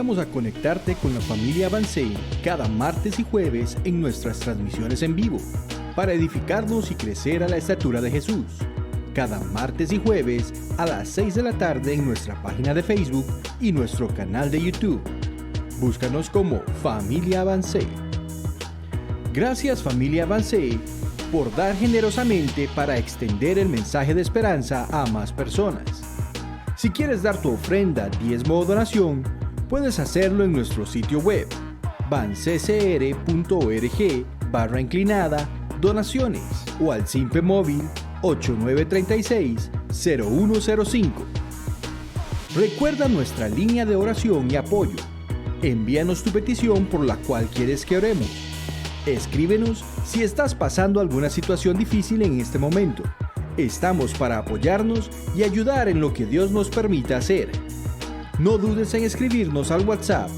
invitamos a conectarte con la familia Avancé cada martes y jueves en nuestras transmisiones en vivo, para edificarnos y crecer a la estatura de Jesús. Cada martes y jueves a las 6 de la tarde en nuestra página de Facebook y nuestro canal de YouTube. Búscanos como Familia Avancé. Gracias, Familia Avancé, por dar generosamente para extender el mensaje de esperanza a más personas. Si quieres dar tu ofrenda, diezmo o donación, puedes hacerlo en nuestro sitio web, vancecr.org/donaciones o al simple móvil 8936-0105. Recuerda nuestra línea de oración y apoyo. Envíanos tu petición por la cual quieres que oremos. Escríbenos si estás pasando alguna situación difícil en este momento. Estamos para apoyarnos y ayudar en lo que Dios nos permita hacer. No dudes en escribirnos al WhatsApp.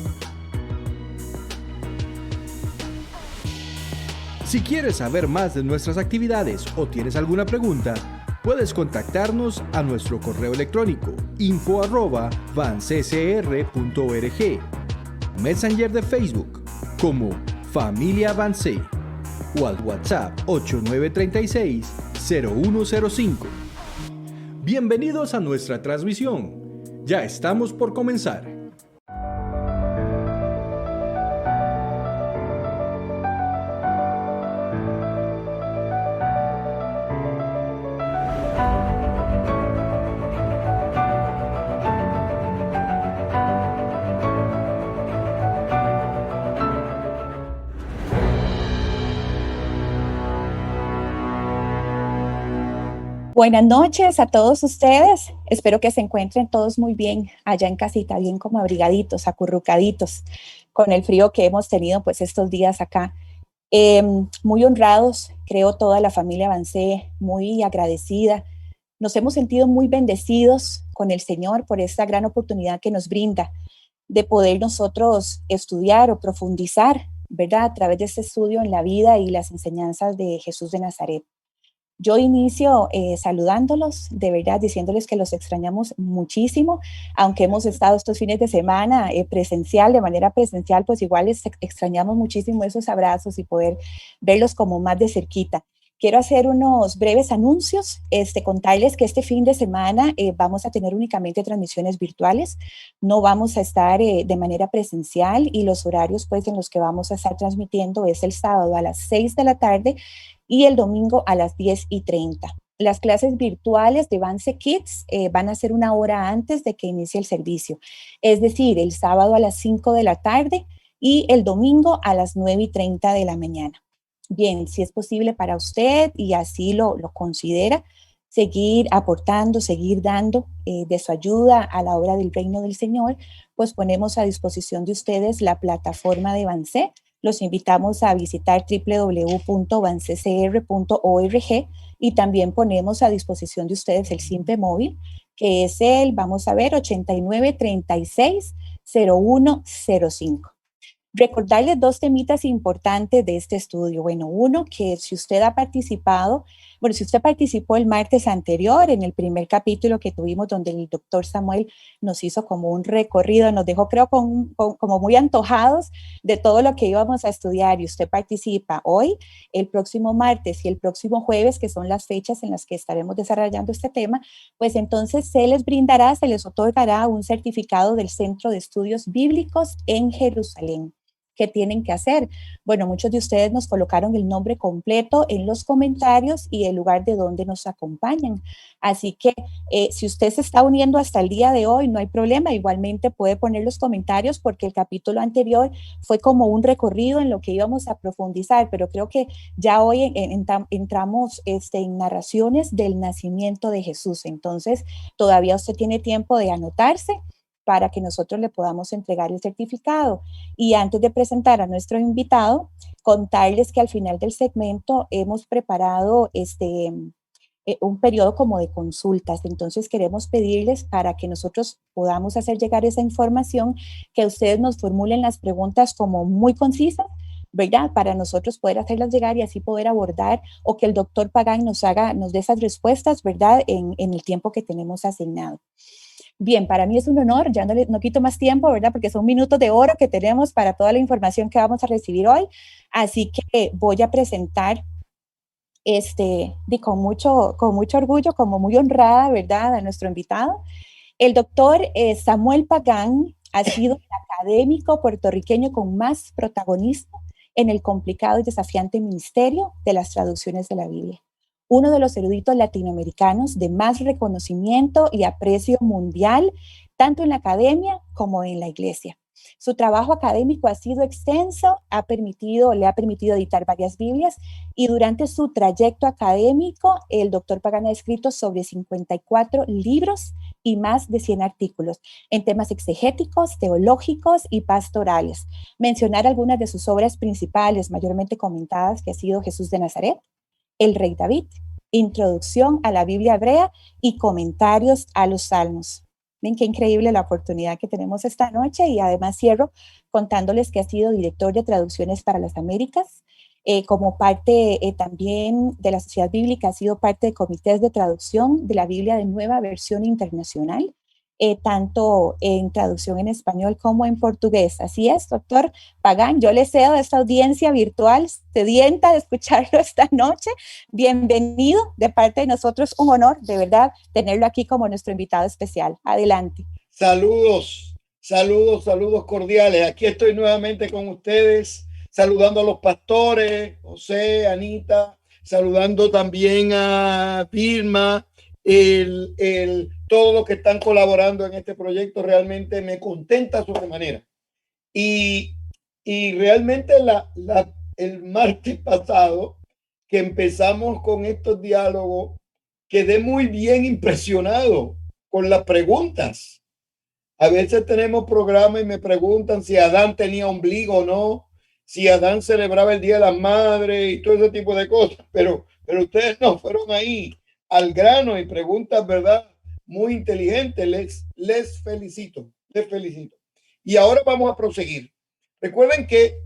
Si quieres saber más de nuestras actividades o tienes alguna pregunta, puedes contactarnos a nuestro correo electrónico info@vancecr.org, Messenger de Facebook como Familia Avancé o al WhatsApp 8936-0105. Bienvenidos a nuestra transmisión. Ya estamos por comenzar. Buenas noches a todos ustedes. Espero que se encuentren todos muy bien allá en casita, bien como abrigaditos, acurrucaditos, con el frío que hemos tenido pues estos días acá. Muy honrados, creo toda la familia Avancé, muy agradecida. Nos hemos sentido muy bendecidos con el Señor por esta gran oportunidad que nos brinda de poder nosotros estudiar o profundizar, ¿verdad? A través de este estudio en la vida y las enseñanzas de Jesús de Nazaret. Yo inicio saludándolos, de verdad, diciéndoles que los extrañamos muchísimo, aunque hemos estado estos fines de semana de manera presencial, pues igual les extrañamos muchísimo esos abrazos y poder verlos como más de cerquita. Quiero hacer unos breves anuncios, contarles que este fin de semana vamos a tener únicamente transmisiones virtuales, no vamos a estar de manera presencial y los horarios pues en los que vamos a estar transmitiendo es el sábado a las 6 de la tarde y el domingo a las 10:30. Las clases virtuales de Vance Kids van a ser una hora antes de que inicie el servicio, es decir, el sábado a las 5 de la tarde y el domingo a las 9:30 de la mañana. Bien, si es posible para usted y así lo considera, seguir aportando, seguir dando de su ayuda a la obra del reino del Señor, pues ponemos a disposición de ustedes la plataforma de Vance. Los invitamos a visitar www.vancecr.org y también ponemos a disposición de ustedes el simple móvil, que es el, vamos a ver, 8936-0105. Recordarles dos temitas importantes de este estudio. Bueno, uno, que si usted si usted participó el martes anterior en el primer capítulo que tuvimos donde el doctor Samuel nos hizo como un recorrido, nos dejó creo como muy antojados de todo lo que íbamos a estudiar y usted participa hoy, el próximo martes y el próximo jueves, que son las fechas en las que estaremos desarrollando este tema, pues entonces se les otorgará un certificado del Centro de Estudios Bíblicos en Jerusalén. ¿Qué tienen que hacer? Bueno, muchos de ustedes nos colocaron el nombre completo en los comentarios y el lugar de donde nos acompañan. Así que si usted se está uniendo hasta el día de hoy, no hay problema. Igualmente puede poner los comentarios porque el capítulo anterior fue como un recorrido en lo que íbamos a profundizar, pero creo que ya hoy entramos en narraciones del nacimiento de Jesús. Entonces, todavía usted tiene tiempo de anotarse para que nosotros le podamos entregar el certificado. Y antes de presentar a nuestro invitado, contarles que al final del segmento hemos preparado un periodo como de consultas. Entonces queremos pedirles para que nosotros podamos hacer llegar esa información, que ustedes nos formulen las preguntas como muy concisas, ¿verdad? Para nosotros poder hacerlas llegar y así poder abordar, o que el doctor Pagán nos dé esas respuestas, ¿verdad? En el tiempo que tenemos asignado. Bien, para mí es un honor, ya no quito más tiempo, ¿verdad? Porque son minutos de oro que tenemos para toda la información que vamos a recibir hoy. Así que voy a presentar con mucho orgullo, como muy honrada, ¿verdad?, a nuestro invitado. El doctor Samuel Pagán ha sido el académico puertorriqueño con más protagonismo en el complicado y desafiante ministerio de las traducciones de la Biblia. Uno de los eruditos latinoamericanos de más reconocimiento y aprecio mundial, tanto en la academia como en la iglesia. Su trabajo académico ha sido extenso, le ha permitido editar varias Biblias y durante su trayecto académico, el doctor Pagán ha escrito sobre 54 libros y más de 100 artículos en temas exegéticos, teológicos y pastorales. Mencionar algunas de sus obras principales, mayormente comentadas, que ha sido Jesús de Nazaret, El Rey David, Introducción a la Biblia Hebrea y Comentarios a los Salmos. Ven qué increíble la oportunidad que tenemos esta noche y además cierro contándoles que ha sido director de traducciones para las Américas, como parte también de la Sociedad Bíblica, ha sido parte de comités de traducción de la Biblia de Nueva Versión Internacional, tanto en traducción en español como en portugués. Así es, doctor Pagán, yo le cedo a esta audiencia virtual sedienta de escucharlo esta noche. Bienvenido de parte de nosotros, un honor de verdad tenerlo aquí como nuestro invitado especial. Adelante. Saludos, saludos, saludos cordiales. Aquí estoy nuevamente con ustedes, saludando a los pastores, José, Anita, saludando también a Vilma, todos los que están colaborando en este proyecto. Realmente me contenta sobremanera. Y realmente el martes pasado que empezamos con estos diálogos, quedé muy bien impresionado con las preguntas. A veces tenemos programas y me preguntan si Adán tenía ombligo o no, si Adán celebraba el Día de las Madres y todo ese tipo de cosas, pero ustedes no fueron ahí al grano y preguntas, ¿verdad?, muy inteligentes. Les felicito, les felicito. Y ahora vamos a proseguir. Recuerden que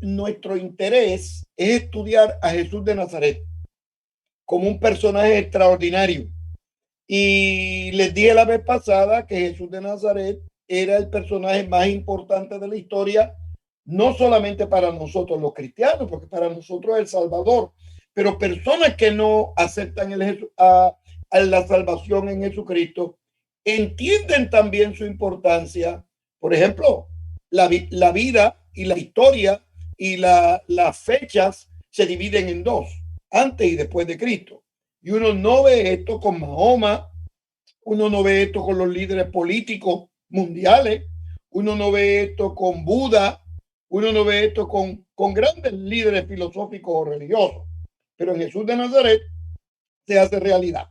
nuestro interés es estudiar a Jesús de Nazaret como un personaje extraordinario. Y les dije la vez pasada que Jesús de Nazaret era el personaje más importante de la historia, no solamente para nosotros los cristianos, porque para nosotros es el Salvador, pero personas que no aceptan a la salvación en Jesucristo entienden también su importancia. Por ejemplo, la vida y la historia y las fechas se dividen en dos, antes y después de Cristo. Y uno no ve esto con Mahoma, uno no ve esto con los líderes políticos mundiales, uno no ve esto con Buda, uno no ve esto con grandes líderes filosóficos o religiosos. Pero en Jesús de Nazaret se hace realidad.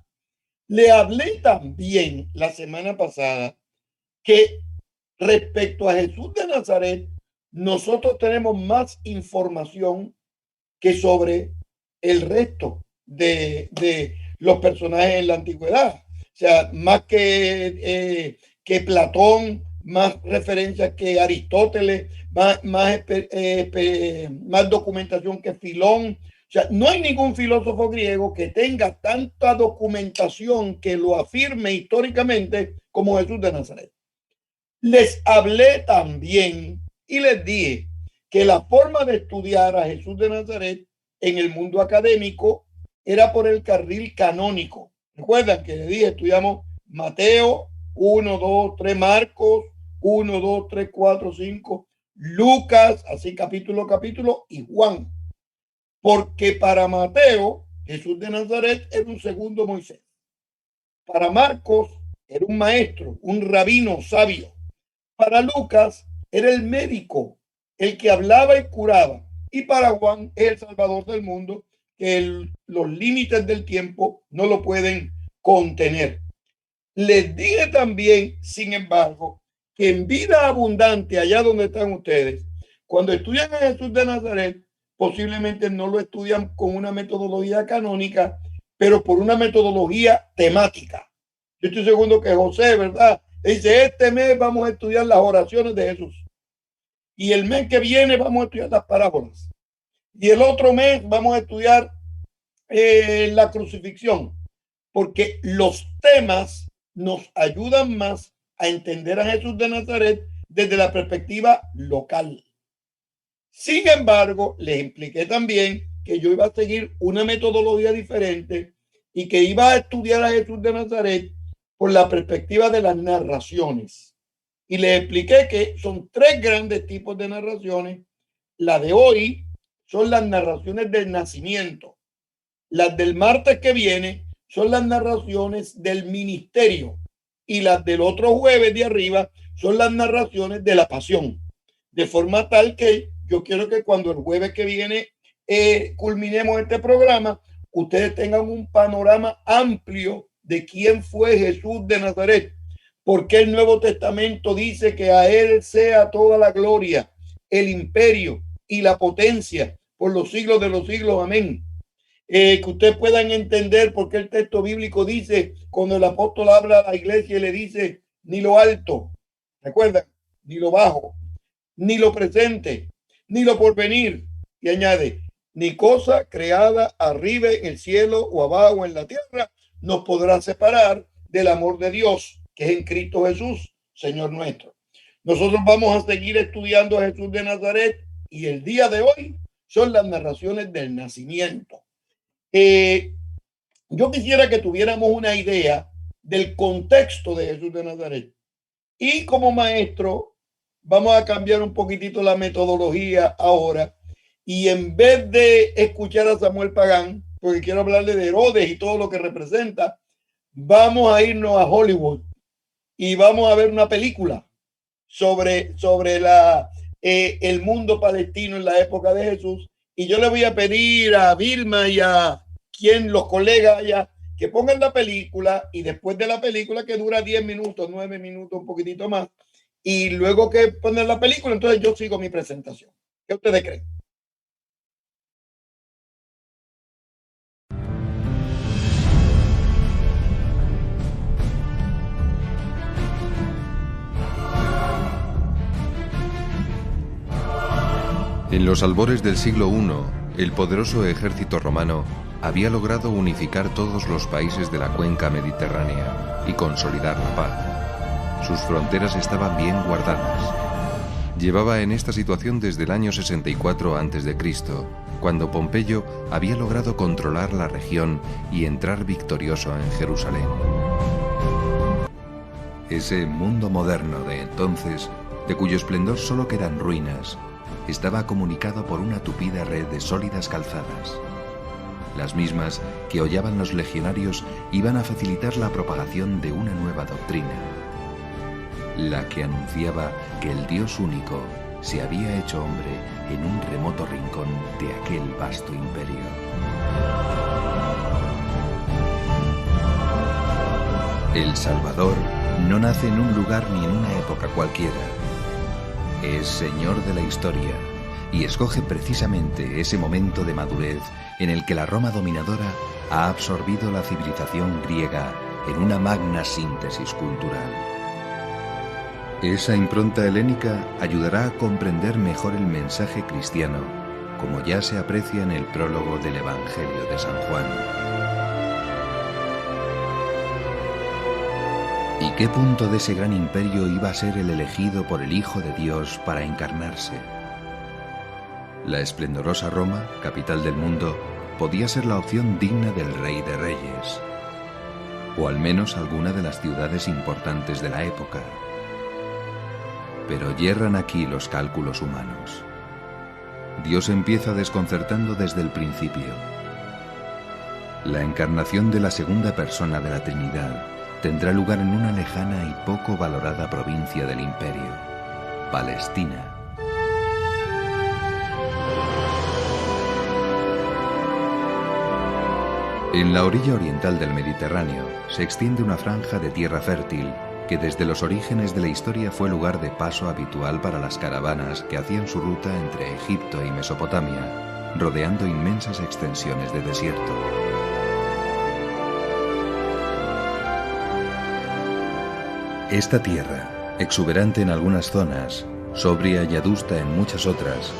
Le hablé también la semana pasada que respecto a Jesús de Nazaret, nosotros tenemos más información que sobre el resto de los personajes en la antigüedad. O sea, más que Platón, más referencias que Aristóteles, más documentación que Filón. O sea, no hay ningún filósofo griego que tenga tanta documentación que lo afirme históricamente como Jesús de Nazaret. Les hablé también y les dije que la forma de estudiar a Jesús de Nazaret en el mundo académico era por el carril canónico. Recuerdan que les dije, estudiamos Mateo 1, 2, 3, Marcos 1, 2, 3, 4, 5, Lucas, así capítulo, y Juan. Porque para Mateo, Jesús de Nazaret era un segundo Moisés. Para Marcos, era un maestro, un rabino sabio. Para Lucas, era el médico, el que hablaba y curaba. Y para Juan, es el Salvador del mundo, que los límites del tiempo no lo pueden contener. Les dije también, sin embargo, que en Vida Abundante, allá donde están ustedes, cuando estudian a Jesús de Nazaret, posiblemente no lo estudian con una metodología canónica, pero por una metodología temática. Yo estoy seguro que José, ¿verdad?, dice, este mes vamos a estudiar las oraciones de Jesús. Y el mes que viene vamos a estudiar las parábolas. Y el otro mes vamos a estudiar la crucifixión. Porque los temas nos ayudan más a entender a Jesús de Nazaret desde la perspectiva local. Sin embargo, les expliqué también que yo iba a seguir una metodología diferente y que iba a estudiar a Jesús de Nazaret por la perspectiva de las narraciones. Y les expliqué que son tres grandes tipos de narraciones. La de hoy son las narraciones del nacimiento. Las del martes que viene son las narraciones del ministerio. Y las del otro jueves de arriba son las narraciones de la pasión. De forma tal que yo quiero que cuando el jueves que viene culminemos este programa, ustedes tengan un panorama amplio de quién fue Jesús de Nazaret. Porque el Nuevo Testamento dice que a él sea toda la gloria, el imperio y la potencia por los siglos de los siglos. Amén. Que ustedes puedan entender por qué el texto bíblico dice, cuando el apóstol habla a la iglesia y le dice, ni lo alto, recuerdan, ni lo bajo, ni lo presente, ni lo porvenir, y añade, ni cosa creada arriba en el cielo o abajo en la tierra nos podrá separar del amor de Dios que es en Cristo Jesús, Señor nuestro. Nosotros vamos a seguir estudiando a Jesús de Nazaret y el día de hoy son las narraciones del nacimiento. Yo quisiera que tuviéramos una idea del contexto de Jesús de Nazaret. Y como maestro, vamos a cambiar un poquitito la metodología ahora. Y en vez de escuchar a Samuel Pagán, porque quiero hablarle de Herodes y todo lo que representa, vamos a irnos a Hollywood y vamos a ver una película sobre el mundo palestino en la época de Jesús. Y yo le voy a pedir a Vilma y a los colegas allá que pongan la película y después de la película, que dura 10 minutos, 9 minutos, un poquitito más, y luego que ponen la película, entonces yo sigo mi presentación. ¿Qué ustedes creen? En los albores del siglo I, el poderoso ejército romano había logrado unificar todos los países de la cuenca mediterránea y consolidar la paz. Sus fronteras estaban bien guardadas. Llevaba en esta situación desde el año 64 a.C., cuando Pompeyo había logrado controlar la región y entrar victorioso en Jerusalén. Ese mundo moderno de entonces, de cuyo esplendor solo quedan ruinas, estaba comunicado por una tupida red de sólidas calzadas. Las mismas que hollaban los legionarios iban a facilitar la propagación de una nueva doctrina, la que anunciaba que el Dios único se había hecho hombre en un remoto rincón de aquel vasto imperio. El Salvador no nace en un lugar ni en una época cualquiera. Es señor de la historia y escoge precisamente ese momento de madurez en el que la Roma dominadora ha absorbido la civilización griega en una magna síntesis cultural. Esa impronta helénica ayudará a comprender mejor el mensaje cristiano, como ya se aprecia en el prólogo del Evangelio de San Juan. ¿Y qué punto de ese gran imperio iba a ser el elegido por el Hijo de Dios para encarnarse? La esplendorosa Roma, capital del mundo, podía ser la opción digna del Rey de Reyes, o al menos alguna de las ciudades importantes de la época. Pero yerran aquí los cálculos humanos. Dios empieza desconcertando desde el principio. La encarnación de la segunda persona de la Trinidad tendrá lugar en una lejana y poco valorada provincia del imperio, Palestina. En la orilla oriental del Mediterráneo se extiende una franja de tierra fértil que desde los orígenes de la historia fue lugar de paso habitual para las caravanas que hacían su ruta entre Egipto y Mesopotamia, rodeando inmensas extensiones de desierto. Esta tierra, exuberante en algunas zonas, sobria y adusta en muchas otras,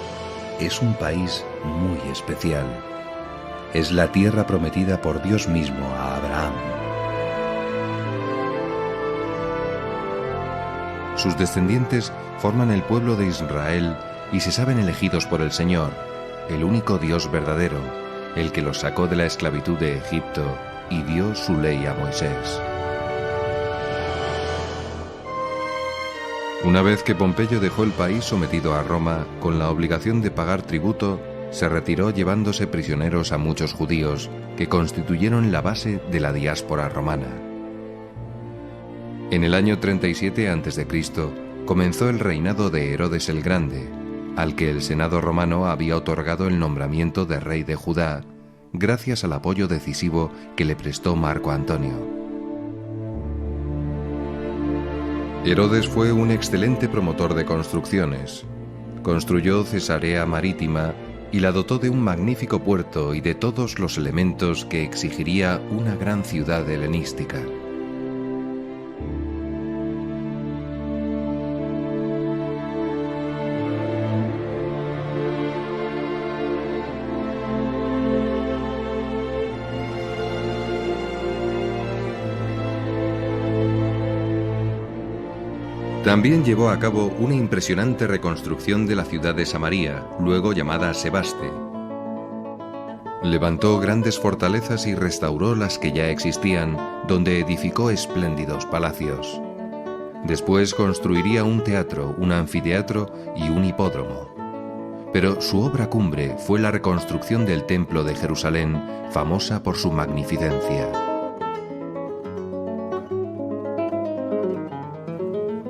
es un país muy especial. Es la tierra prometida por Dios mismo a Abraham. Sus descendientes forman el pueblo de Israel y se saben elegidos por el Señor, el único Dios verdadero, el que los sacó de la esclavitud de Egipto y dio su ley a Moisés. Una vez que Pompeyo dejó el país sometido a Roma con la obligación de pagar tributo, se retiró llevándose prisioneros a muchos judíos que constituyeron la base de la diáspora romana. En el año 37 a.C. comenzó el reinado de Herodes el Grande, al que el Senado romano había otorgado el nombramiento de rey de Judá, gracias al apoyo decisivo que le prestó Marco Antonio. Herodes fue un excelente promotor de construcciones. Construyó Cesarea Marítima y la dotó de un magnífico puerto y de todos los elementos que exigiría una gran ciudad helenística. También llevó a cabo una impresionante reconstrucción de la ciudad de Samaria, luego llamada Sebaste. Levantó grandes fortalezas y restauró las que ya existían, donde edificó espléndidos palacios. Después construiría un teatro, un anfiteatro y un hipódromo. Pero su obra cumbre fue la reconstrucción del Templo de Jerusalén, famosa por su magnificencia.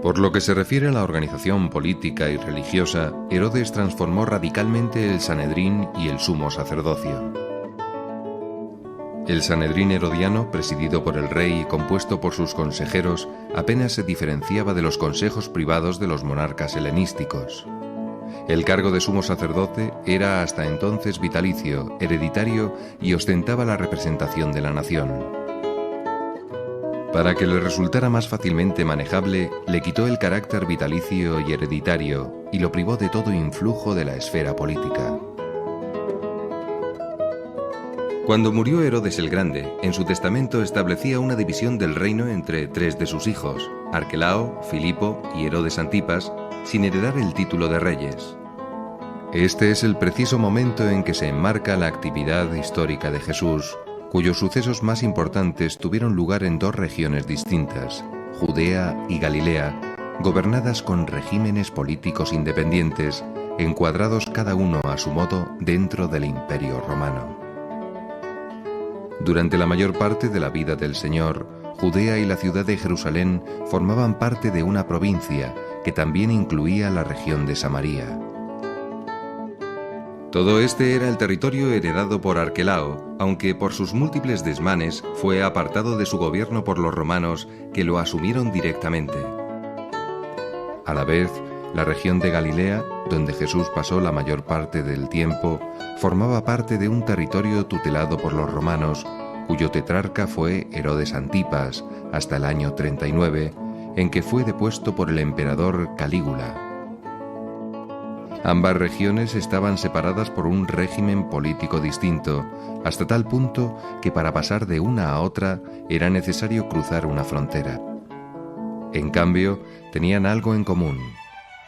Por lo que se refiere a la organización política y religiosa, Herodes transformó radicalmente el Sanedrín y el sumo sacerdocio. El Sanedrín herodiano, presidido por el rey y compuesto por sus consejeros, apenas se diferenciaba de los consejos privados de los monarcas helenísticos. El cargo de sumo sacerdote era hasta entonces vitalicio, hereditario y ostentaba la representación de la nación. Para que le resultara más fácilmente manejable, le quitó el carácter vitalicio y hereditario y lo privó de todo influjo de la esfera política. Cuando murió Herodes el Grande, en su testamento establecía una división del reino entre 3 de sus hijos, Arquelao, Filipo y Herodes Antipas, sin heredar el título de reyes. Este es el preciso momento en que se enmarca la actividad histórica de Jesús, cuyos sucesos más importantes tuvieron lugar en 2 regiones distintas, Judea y Galilea, gobernadas con regímenes políticos independientes, encuadrados cada uno a su modo dentro del Imperio Romano. Durante la mayor parte de la vida del Señor, Judea y la ciudad de Jerusalén formaban parte de una provincia que también incluía la región de Samaria. Todo este era el territorio heredado por Arquelao, aunque por sus múltiples desmanes fue apartado de su gobierno por los romanos, que lo asumieron directamente. A la vez, la región de Galilea, donde Jesús pasó la mayor parte del tiempo, formaba parte de un territorio tutelado por los romanos, cuyo tetrarca fue Herodes Antipas, hasta el año 39, en que fue depuesto por el emperador Calígula. Ambas regiones estaban separadas por un régimen político distinto, hasta tal punto que para pasar de una a otra era necesario cruzar una frontera. En cambio, tenían algo en común.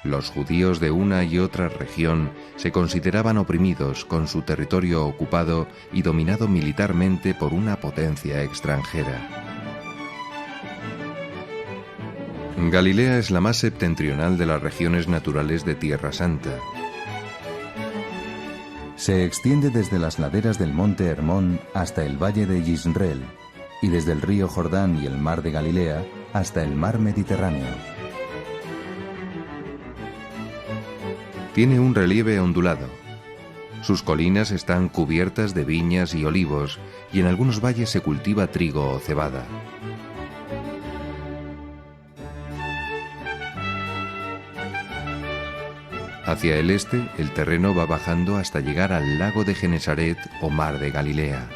Los judíos de una y otra región se consideraban oprimidos, con su territorio ocupado y dominado militarmente por una potencia extranjera. Galilea es la más septentrional de las regiones naturales de Tierra Santa. Se extiende desde las laderas del monte Hermón hasta el valle de Yisreel, y desde el río Jordán y el mar de Galilea hasta el mar Mediterráneo. Tiene un relieve ondulado. Sus colinas están cubiertas de viñas y olivos, y en algunos valles se cultiva trigo o cebada. Hacia el este, el terreno va bajando hasta llegar al lago de Genesaret o mar de Galilea.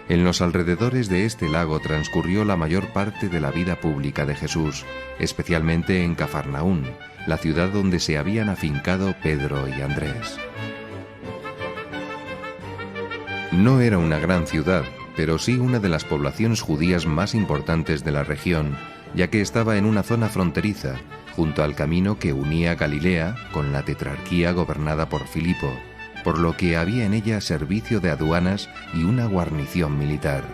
En los alrededores de este lago transcurrió la mayor parte de la vida pública de Jesús, especialmente en Cafarnaún, la ciudad donde se habían afincado Pedro y Andrés. No era una gran ciudad, pero sí una de las poblaciones judías más importantes de la región, ya que estaba en una zona fronteriza, junto al camino que unía Galilea con la tetrarquía gobernada por Filipo, por lo que había en ella servicio de aduanas y una guarnición militar.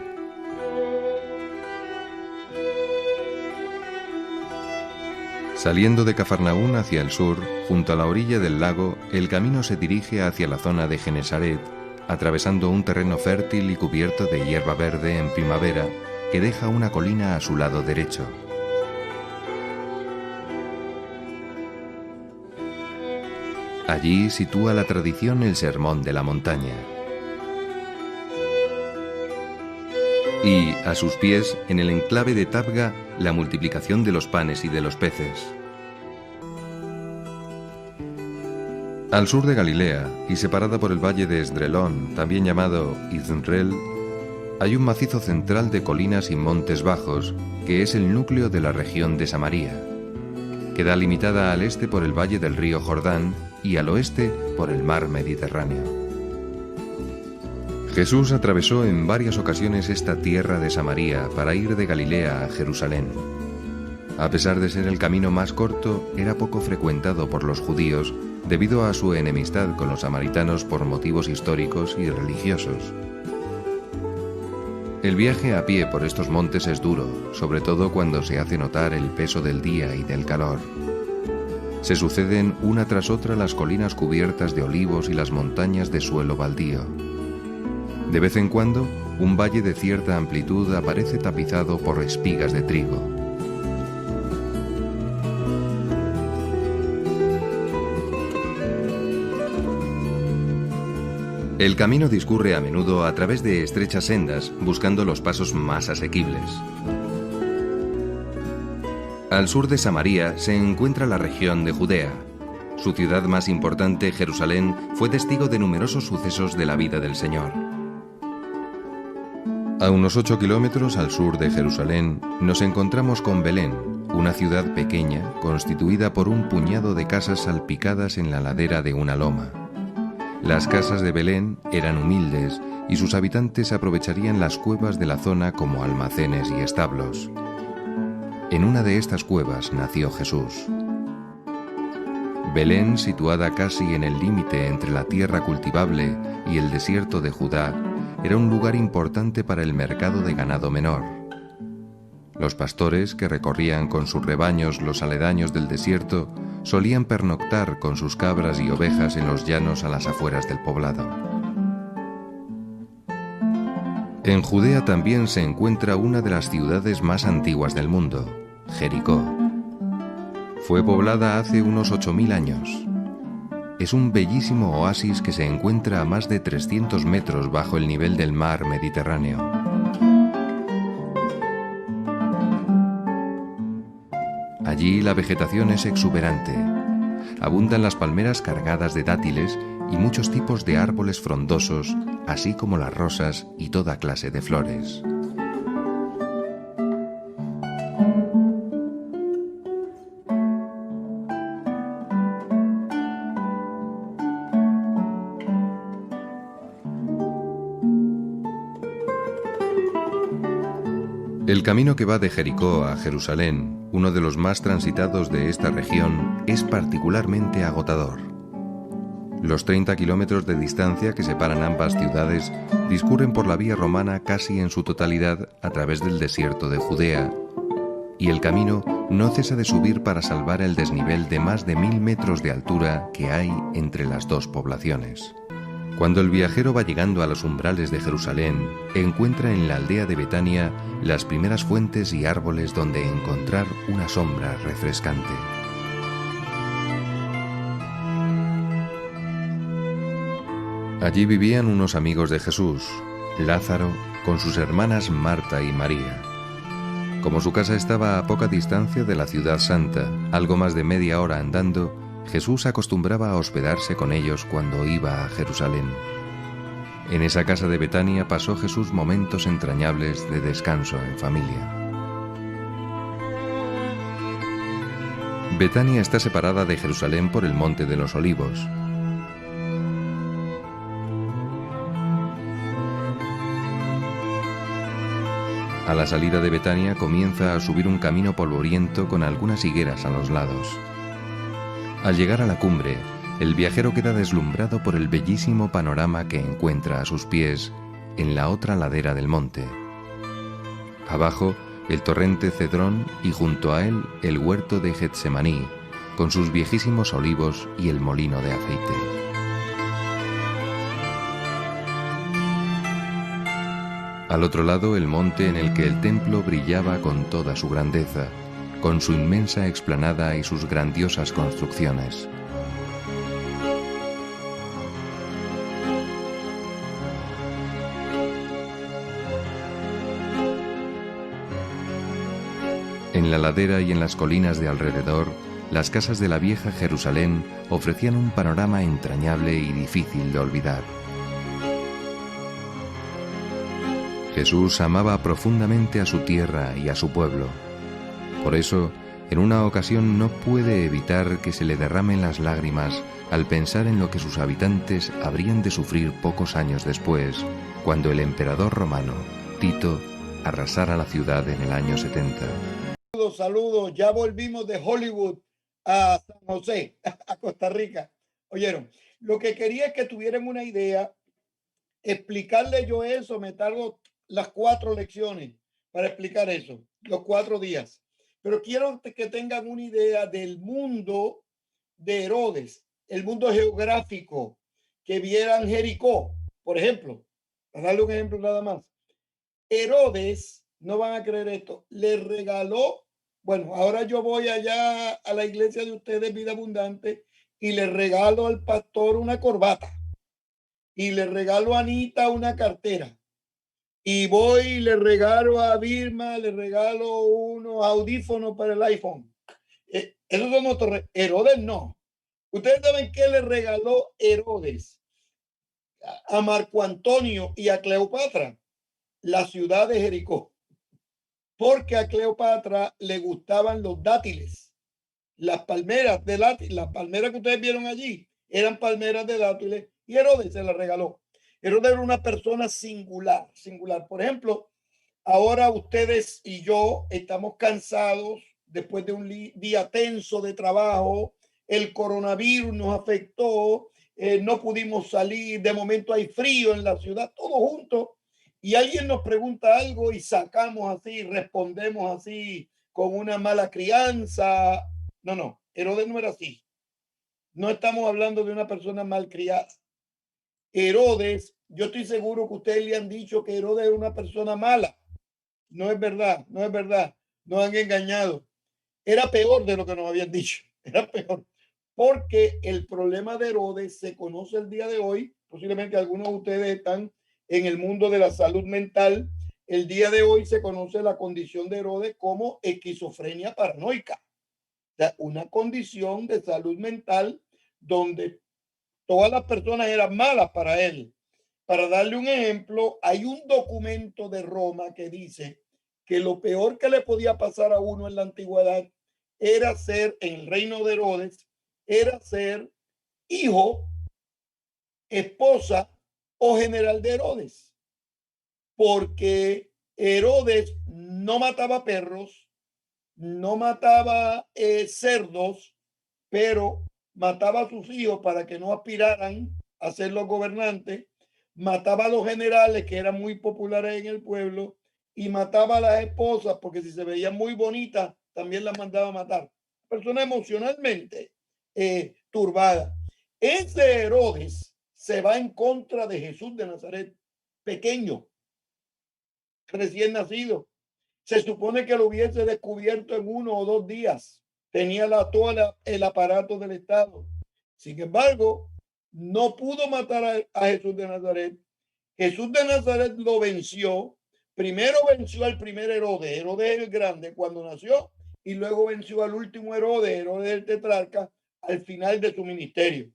Saliendo de Cafarnaún hacia el sur, junto a la orilla del lago, el camino se dirige hacia la zona de Genesaret, atravesando un terreno fértil y cubierto de hierba verde en primavera, que deja una colina a su lado derecho. Allí sitúa la tradición el Sermón de la Montaña. Y, a sus pies, en el enclave de Tabga, la multiplicación de los panes y de los peces. Al sur de Galilea, y separada por el valle de Esdrelón, también llamado Yisreel, hay un macizo central de colinas y montes bajos, que es el núcleo de la región de Samaria. Queda limitada al este por el valle del río Jordán y al oeste por el mar Mediterráneo. Jesús atravesó en varias ocasiones esta tierra de Samaria para ir de Galilea a Jerusalén. A pesar de ser el camino más corto, era poco frecuentado por los judíos debido a su enemistad con los samaritanos por motivos históricos y religiosos. El viaje a pie por estos montes es duro, sobre todo cuando se hace notar el peso del día y del calor. Se suceden una tras otra las colinas cubiertas de olivos y las montañas de suelo baldío. De vez en cuando, un valle de cierta amplitud aparece tapizado por espigas de trigo. El camino discurre a menudo a través de estrechas sendas, buscando los pasos más asequibles. Al sur de Samaria se encuentra la región de Judea. Su ciudad más importante, Jerusalén, fue testigo de numerosos sucesos de la vida del Señor. A unos 8 kilómetros al sur de Jerusalén nos encontramos con Belén, una ciudad pequeña constituida por un puñado de casas salpicadas en la ladera de una loma. Las casas de Belén eran humildes y sus habitantes aprovecharían las cuevas de la zona como almacenes y establos. En una de estas cuevas nació Jesús. Belén, situada casi en el límite entre la tierra cultivable y el desierto de Judá, era un lugar importante para el mercado de ganado menor. Los pastores, que recorrían con sus rebaños los aledaños del desierto, solían pernoctar con sus cabras y ovejas en los llanos a las afueras del poblado. En Judea también se encuentra una de las ciudades más antiguas del mundo, Jericó. Fue poblada hace unos 8000 años. Es un bellísimo oasis que se encuentra a más de 300 metros bajo el nivel del mar Mediterráneo. Allí la vegetación es exuberante. Abundan las palmeras cargadas de dátiles y muchos tipos de árboles frondosos, así como las rosas y toda clase de flores. El camino que va de Jericó a Jerusalén, uno de los más transitados de esta región, es particularmente agotador. Los 30 kilómetros de distancia que separan ambas ciudades discurren por la vía romana casi en su totalidad a través del desierto de Judea, y el camino no cesa de subir para salvar el desnivel de más de 1000 metros de altura que hay entre las dos poblaciones. Cuando el viajero va llegando a los umbrales de Jerusalén, encuentra en la aldea de Betania las primeras fuentes y árboles donde encontrar una sombra refrescante. Allí vivían unos amigos de Jesús, Lázaro, con sus hermanas Marta y María. Como su casa estaba a poca distancia de la ciudad santa, algo más de media hora andando, Jesús acostumbraba a hospedarse con ellos cuando iba a Jerusalén. En esa casa de Betania pasó Jesús momentos entrañables de descanso en familia. Betania está separada de Jerusalén por el Monte de los Olivos. A la salida de Betania comienza a subir un camino polvoriento con algunas higueras a los lados. Al llegar a la cumbre, el viajero queda deslumbrado por el bellísimo panorama que encuentra a sus pies en la otra ladera del monte. Abajo, el torrente Cedrón y junto a él el huerto de Getsemaní, con sus viejísimos olivos y el molino de aceite. Al otro lado, el monte en el que el templo brillaba con toda su grandeza, con su inmensa explanada y sus grandiosas construcciones. En la ladera y en las colinas de alrededor, las casas de la vieja Jerusalén ofrecían un panorama entrañable y difícil de olvidar. Jesús amaba profundamente a su tierra y a su pueblo. Por eso, en una ocasión no puede evitar que se le derramen las lágrimas al pensar en lo que sus habitantes habrían de sufrir pocos años después, cuando el emperador romano, Tito, arrasara la ciudad en el año 70. Saludos, ya volvimos de Hollywood a San José, a Costa Rica. Oyeron, lo que quería es que tuvieran una idea, explicarle yo eso, me tardo las 4 lecciones para explicar eso, los 4 días. Pero quiero que tengan una idea del mundo de Herodes, el mundo geográfico, que vieran Jericó, por ejemplo, para darle un ejemplo nada más. Herodes, no van a creer esto, le regaló, bueno, ahora yo voy allá a la iglesia de ustedes, Vida Abundante, y le regalo al pastor una corbata, y le regalo a Anita una cartera, y voy y le regalo a Vilma, le regalo unos audífonos para el iPhone. Esos son otros. Herodes no. Ustedes saben qué le regaló Herodes a Marco Antonio y a Cleopatra, la ciudad de Jericó, porque a Cleopatra le gustaban los dátiles, las palmeras de dátiles, las palmeras que ustedes vieron allí eran palmeras de dátiles y Herodes se las regaló. Herodes era una persona singular. Por ejemplo, ahora ustedes y yo estamos cansados después de un día tenso de trabajo, el coronavirus nos afectó, no pudimos salir, de momento hay frío en la ciudad, todo junto. Y alguien nos pregunta algo y sacamos así, respondemos así con una mala crianza. No, Herodes no era así. No estamos hablando de una persona malcriada. Herodes, yo estoy seguro que ustedes le han dicho que Herodes era una persona mala. No es verdad, nos han engañado. Era peor de lo que nos habían dicho, era peor. Porque el problema de Herodes se conoce el día de hoy, posiblemente algunos de ustedes están en el mundo de la salud mental. El día de hoy se conoce la condición de Herodes como esquizofrenia paranoica. O sea, una condición de salud mental donde todas las personas eran malas para él. Para darle un ejemplo, hay un documento de Roma que dice que lo peor que le podía pasar a uno en la antigüedad era ser, en el reino de Herodes, era ser hijo, esposa o general de Herodes. Porque Herodes no mataba perros, no mataba cerdos, pero mataba a sus hijos para que no aspiraran a ser los gobernantes, mataba a los generales que eran muy populares en el pueblo y mataba a las esposas porque si se veían muy bonitas también las mandaba a matar. Persona emocionalmente turbada. Ese Herodes se va en contra de Jesús de Nazaret, pequeño, recién nacido. Se supone que lo hubiese descubierto en 1 o 2 días. Tenía todo el aparato del Estado. Sin embargo, no pudo matar a Jesús de Nazaret. Jesús de Nazaret lo venció. Primero venció al primer Herodes, Herodes el Grande, cuando nació, y luego venció al último Herodes, Herodes el Tetrarca, al final de su ministerio.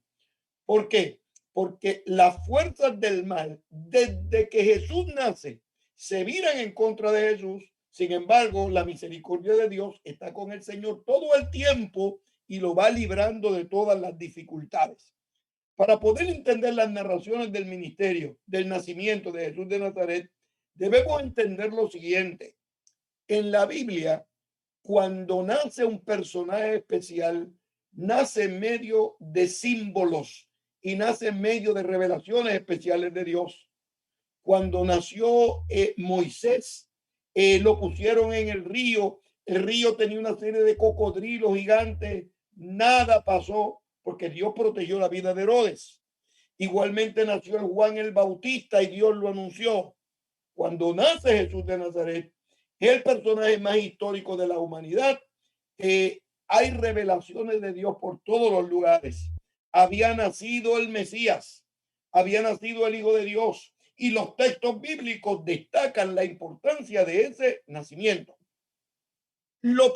¿Por qué? Porque las fuerzas del mal, desde que Jesús nace, se viran en contra de Jesús. Sin embargo, la misericordia de Dios está con el Señor todo el tiempo y lo va librando de todas las dificultades. Para poder entender las narraciones del ministerio, del nacimiento de Jesús de Nazaret, debemos entender lo siguiente. En la Biblia, cuando nace un personaje especial, nace en medio de símbolos y nace en medio de revelaciones especiales de Dios. Cuando nació Moisés, lo pusieron en el río tenía una serie de cocodrilos gigantes, nada pasó porque Dios protegió la vida de Herodes. Igualmente nació el Juan el Bautista y Dios lo anunció. Cuando nace Jesús de Nazaret, es el personaje más histórico de la humanidad. Hay revelaciones de Dios por todos los lugares. Había nacido el Mesías, había nacido el Hijo de Dios, y los textos bíblicos destacan la importancia de ese nacimiento. La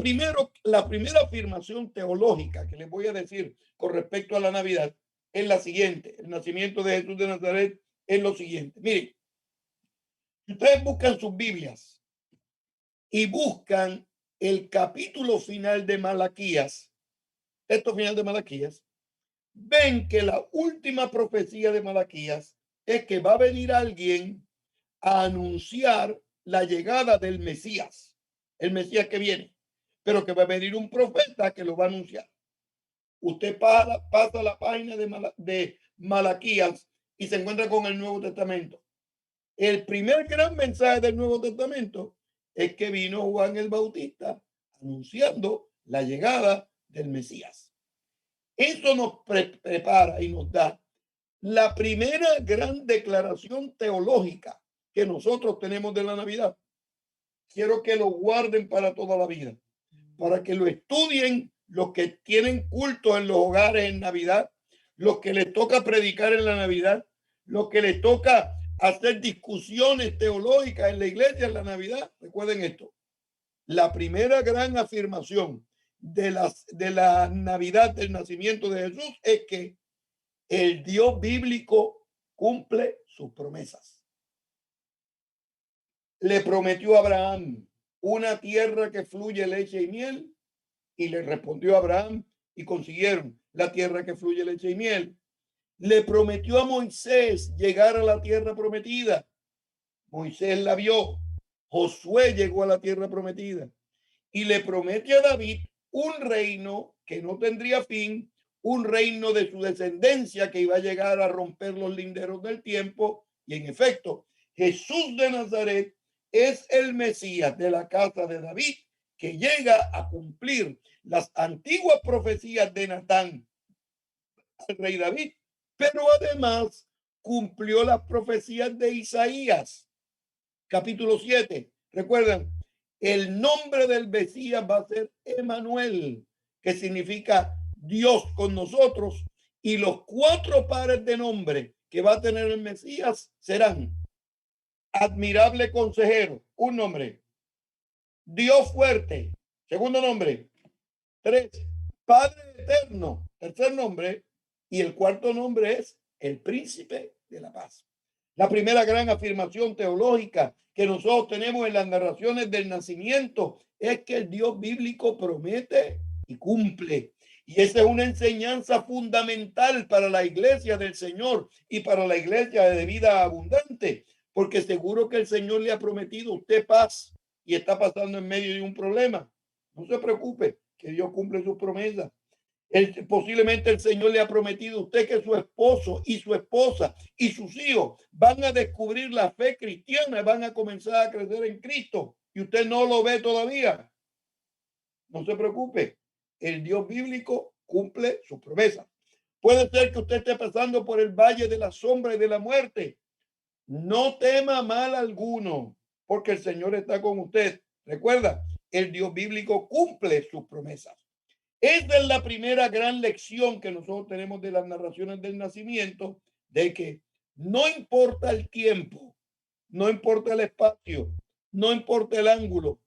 primera afirmación teológica que les voy a decir con respecto a la Navidad es la siguiente. El nacimiento de Jesús de Nazaret es lo siguiente. Miren, si ustedes buscan sus Biblias y buscan el capítulo final de Malaquías, texto final de Malaquías, ven que la última profecía de Malaquías es que va a venir alguien a anunciar la llegada del Mesías, el Mesías que viene, pero que va a venir un profeta que lo va a anunciar. Usted pasa la página de Malaquías y se encuentra con el Nuevo Testamento. El primer gran mensaje del Nuevo Testamento es que vino Juan el Bautista anunciando la llegada del Mesías. Eso nos prepara y nos da la primera gran declaración teológica que nosotros tenemos de la Navidad. Quiero que lo guarden para toda la vida, para que lo estudien los que tienen culto en los hogares en Navidad, los que les toca predicar en la Navidad, los que les toca hacer discusiones teológicas en la iglesia en la Navidad. Recuerden esto: la primera gran afirmación de la Navidad, del nacimiento de Jesús, es que el Dios bíblico cumple sus promesas. Le prometió a Abraham una tierra que fluye leche y miel, y le respondió a Abraham y consiguieron la tierra que fluye leche y miel. Le prometió a Moisés llegar a la tierra prometida. Moisés la vio. Josué llegó a la tierra prometida. Y le promete a David un reino que no tendría fin, un reino de su descendencia que iba a llegar a romper los linderos del tiempo. Y en efecto, Jesús de Nazaret es el Mesías de la casa de David, que llega a cumplir las antiguas profecías de Natán al rey David, pero además cumplió las profecías de Isaías, capítulo 7. Recuerdan, el nombre del Mesías va a ser Emanuel, que significa Dios con nosotros, y los 4 pares de nombre que va a tener el Mesías serán: admirable consejero, un nombre; Dios fuerte, segundo nombre; 3, Padre eterno, tercer nombre; y el cuarto nombre es el príncipe de la paz. La primera gran afirmación teológica que nosotros tenemos en las narraciones del nacimiento es que el Dios bíblico promete y cumple. Y esa es una enseñanza fundamental para la iglesia del Señor y para la iglesia de vida abundante, porque seguro que el Señor le ha prometido a usted paz y está pasando en medio de un problema. No se preocupe, que Dios cumple sus promesas. Posiblemente el Señor le ha prometido a usted que su esposo y su esposa y sus hijos van a descubrir la fe cristiana, van a comenzar a crecer en Cristo, y usted no lo ve todavía. No se preocupe, el Dios bíblico cumple sus promesas. Puede ser que usted esté pasando por el valle de la sombra y de la muerte. No tema mal alguno, porque el Señor está con usted. Recuerda, el Dios bíblico cumple sus promesas. Esta es la primera gran lección que nosotros tenemos de las narraciones del nacimiento, de que no importa el tiempo, no importa el espacio, no importa el ángulo,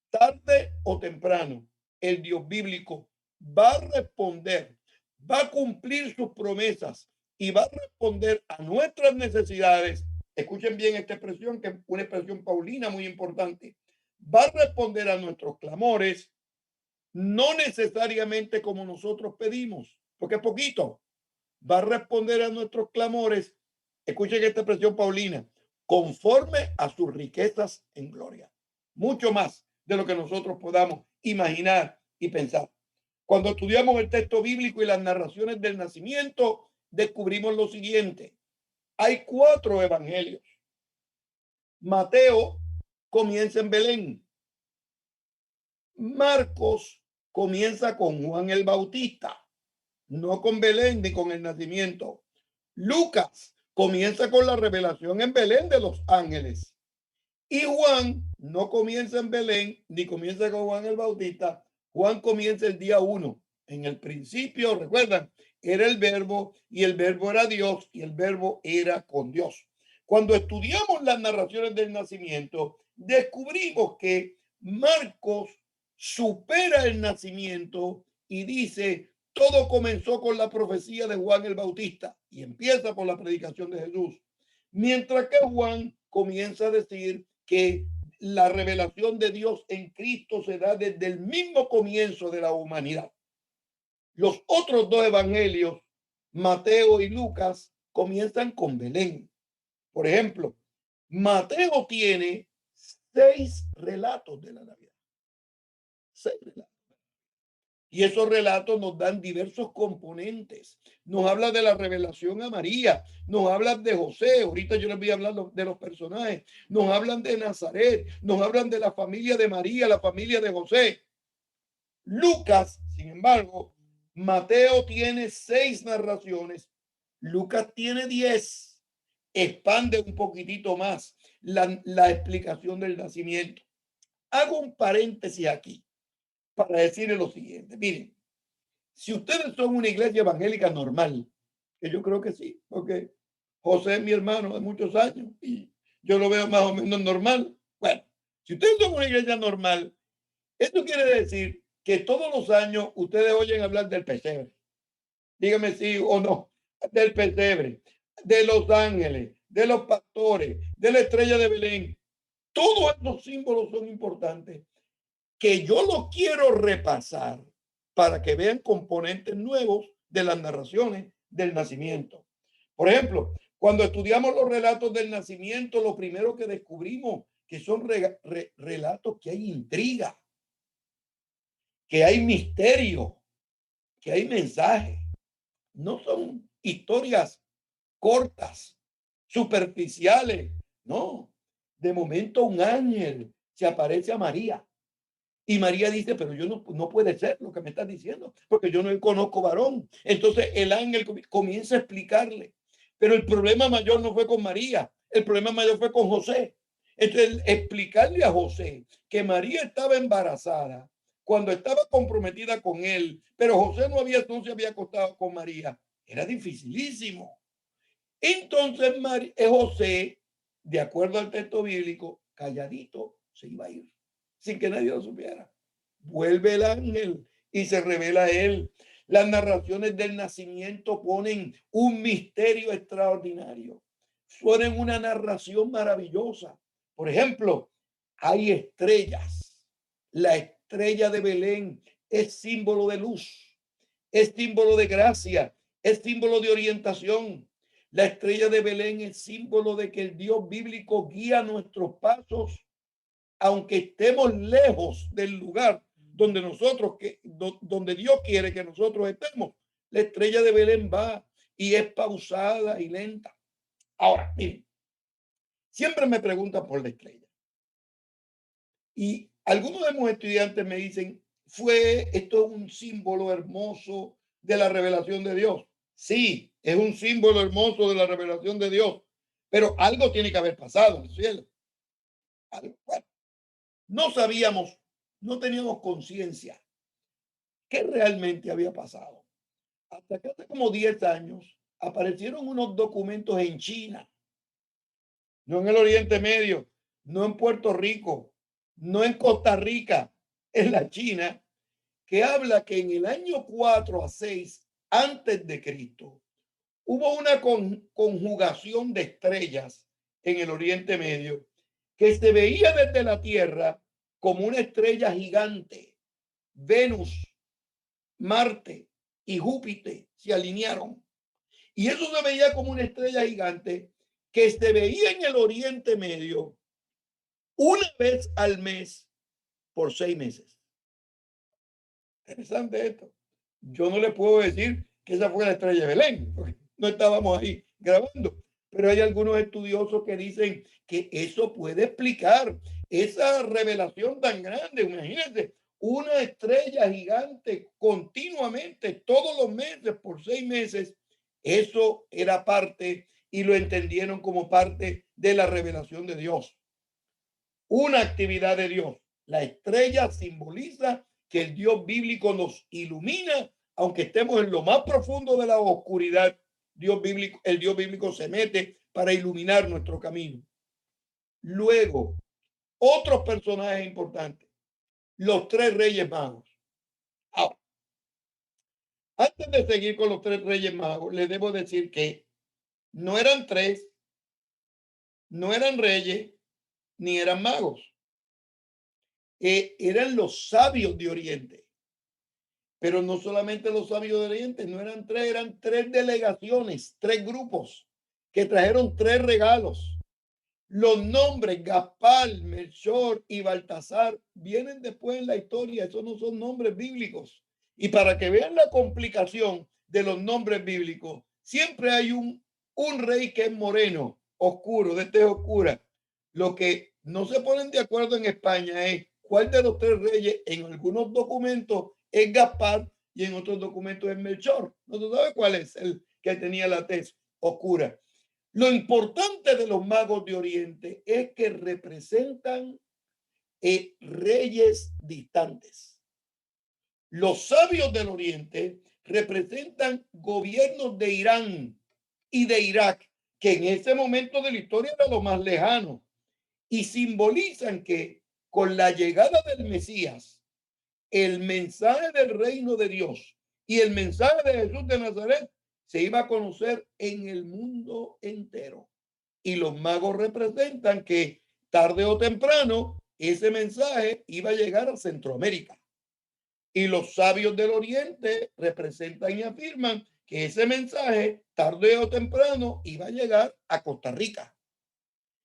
tarde o temprano, el Dios bíblico va a responder, va a cumplir sus promesas y va a responder a nuestras necesidades. Escuchen bien esta expresión, que es una expresión paulina muy importante. Va a responder a nuestros clamores, no necesariamente como nosotros pedimos, porque es poquito. Va a responder a nuestros clamores, escuchen esta expresión paulina, conforme a sus riquezas en gloria. Mucho más de lo que nosotros podamos imaginar y pensar. Cuando estudiamos el texto bíblico y las narraciones del nacimiento, descubrimos lo siguiente. Hay 4 evangelios. Mateo comienza en Belén. Marcos comienza con Juan el Bautista, no con Belén ni con el nacimiento. Lucas comienza con la revelación en Belén de los ángeles. Y Juan no comienza en Belén ni comienza con Juan el Bautista. Juan comienza el día 1. En el principio, recuerdan, era el verbo y el verbo era Dios y el verbo era con Dios. Cuando estudiamos las narraciones del nacimiento, descubrimos que Marcos supera el nacimiento y dice, todo comenzó con la profecía de Juan el Bautista y empieza por la predicación de Jesús. Mientras que Juan comienza a decir que la revelación de Dios en Cristo se da desde el mismo comienzo de la humanidad. Los otros 2 evangelios, Mateo y Lucas, comienzan con Belén. Por ejemplo, Mateo tiene 6 relatos de la Navidad. 6 relatos. Y esos relatos nos dan diversos componentes. Nos habla de la revelación a María, nos hablan de José, ahorita yo les voy a hablar de los personajes, nos hablan de Nazaret, nos hablan de la familia de María, la familia de José. Lucas, sin embargo, Mateo tiene 6 narraciones, Lucas tiene 10. Expande un poquitito más la explicación del nacimiento. Hago un paréntesis aquí para decirle lo siguiente. Miren, si ustedes son una iglesia evangélica normal, que yo creo que sí, porque José es mi hermano de muchos años y yo lo veo más o menos normal. Bueno, si ustedes son una iglesia normal, esto quiere decir que todos los años ustedes oyen hablar del pesebre. Dígame sí o no. Del pesebre, de los ángeles, de los pastores, de la estrella de Belén. Todos estos símbolos son importantes que yo los quiero repasar para que vean componentes nuevos de las narraciones del nacimiento. Por ejemplo, cuando estudiamos los relatos del nacimiento, lo primero que descubrimos que son relatos que hay intriga, que hay misterio, que hay mensaje. No son historias cortas, superficiales. No, de momento un ángel se aparece a María. Y María dice, pero yo no puede ser lo que me estás diciendo, porque yo no conozco varón. Entonces el ángel comienza a explicarle. Pero el problema mayor no fue con María, el problema mayor fue con José. Entonces explicarle a José que María estaba embarazada cuando estaba comprometida con él, pero José no se había acostado con María, era dificilísimo. Entonces José, de acuerdo al texto bíblico, calladito se iba a ir, sin que nadie lo supiera. Vuelve el ángel y se revela a él. Las narraciones del nacimiento ponen un misterio extraordinario. Ponen una narración maravillosa. Por ejemplo, hay estrellas. La estrella de Belén es símbolo de luz, es símbolo de gracia, es símbolo de orientación. La estrella de Belén es símbolo de que el Dios bíblico guía nuestros pasos, aunque estemos lejos del lugar donde donde Dios quiere que nosotros estemos. La estrella de Belén va y es pausada y lenta. Ahora, miren, siempre me preguntan por la estrella. Y algunos de mis estudiantes me dicen, esto es un símbolo hermoso de la revelación de Dios. Sí, es un símbolo hermoso de la revelación de Dios, pero algo tiene que haber pasado en el cielo. Bueno, no sabíamos, no teníamos conciencia qué realmente había pasado. Hasta que hace como 10 años aparecieron unos documentos en China, no en el Oriente Medio, no en Puerto Rico, no en Costa Rica, en la China, que habla que en el año 4 a 6 antes de Cristo hubo una conjugación de estrellas en el Oriente Medio que se veía desde la Tierra como una estrella gigante. Venus, Marte y Júpiter se alinearon. Y eso se veía como una estrella gigante que se veía en el Oriente Medio una vez al mes por 6 meses. Interesante esto. Yo no le puedo decir que esa fue la estrella de Belén, porque no estábamos ahí grabando, pero hay algunos estudiosos que dicen que eso puede explicar esa revelación tan grande. Imagínense, una estrella gigante continuamente, todos los meses, por 6 meses. Eso era parte y lo entendieron como parte de la revelación de Dios. Una actividad de Dios. La estrella simboliza que el Dios bíblico nos ilumina, aunque estemos en lo más profundo de la oscuridad. El Dios bíblico se mete para iluminar nuestro camino. Luego, otros personajes importantes, los 3 reyes magos. Ahora, antes de seguir con los 3 reyes magos, les debo decir que no eran 3, no eran reyes, ni eran magos. Eran los sabios de Oriente. Pero no solamente los sabios de Oriente, no eran 3, eran 3 delegaciones, 3 grupos que trajeron 3 regalos. Los nombres Gaspar, Melchor y Baltasar vienen después en la historia. Esos no son nombres bíblicos. Y para que vean la complicación de los nombres bíblicos, siempre hay un rey que es moreno, oscuro, de tez oscura. Lo que no se ponen de acuerdo en España es cuál de los 3 reyes en algunos documentos es Gaspar y en otros documentos es Melchor. No se sabe cuál es el que tenía la tez oscura. Lo importante de los magos de Oriente es que representan reyes distantes. Los sabios del Oriente representan gobiernos de Irán y de Irak, que en ese momento de la historia era lo más lejano, y simbolizan que con la llegada del Mesías, el mensaje del reino de Dios y el mensaje de Jesús de Nazaret se iba a conocer en el mundo entero. Y los magos representan que tarde o temprano ese mensaje iba a llegar a Centroamérica. Y los sabios del Oriente representan y afirman que ese mensaje tarde o temprano iba a llegar a Costa Rica.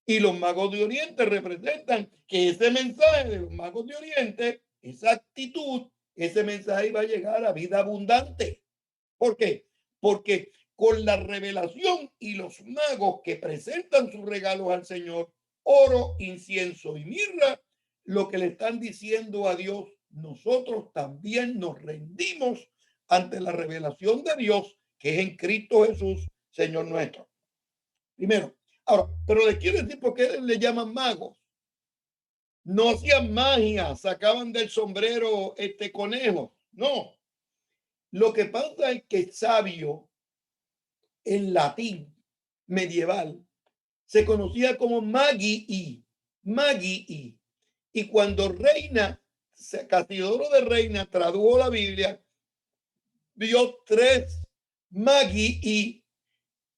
Y los magos de Oriente representan que ese mensaje de los magos de Oriente, esa actitud, ese mensaje iba a llegar a vida abundante. ¿Por qué? Porque con la revelación y los magos que presentan sus regalos al Señor, oro, incienso y mirra, lo que le están diciendo a Dios, nosotros también nos rendimos ante la revelación de Dios que es en Cristo Jesús, Señor nuestro. Primero, ahora, pero les quiero decir por qué le llaman magos. No hacían magia, sacaban del sombrero conejos, no. Lo que pasa es que sabio en latín medieval se conocía como magii. Y cuando Casidoro de Reina tradujo la Biblia, vio 3 magii,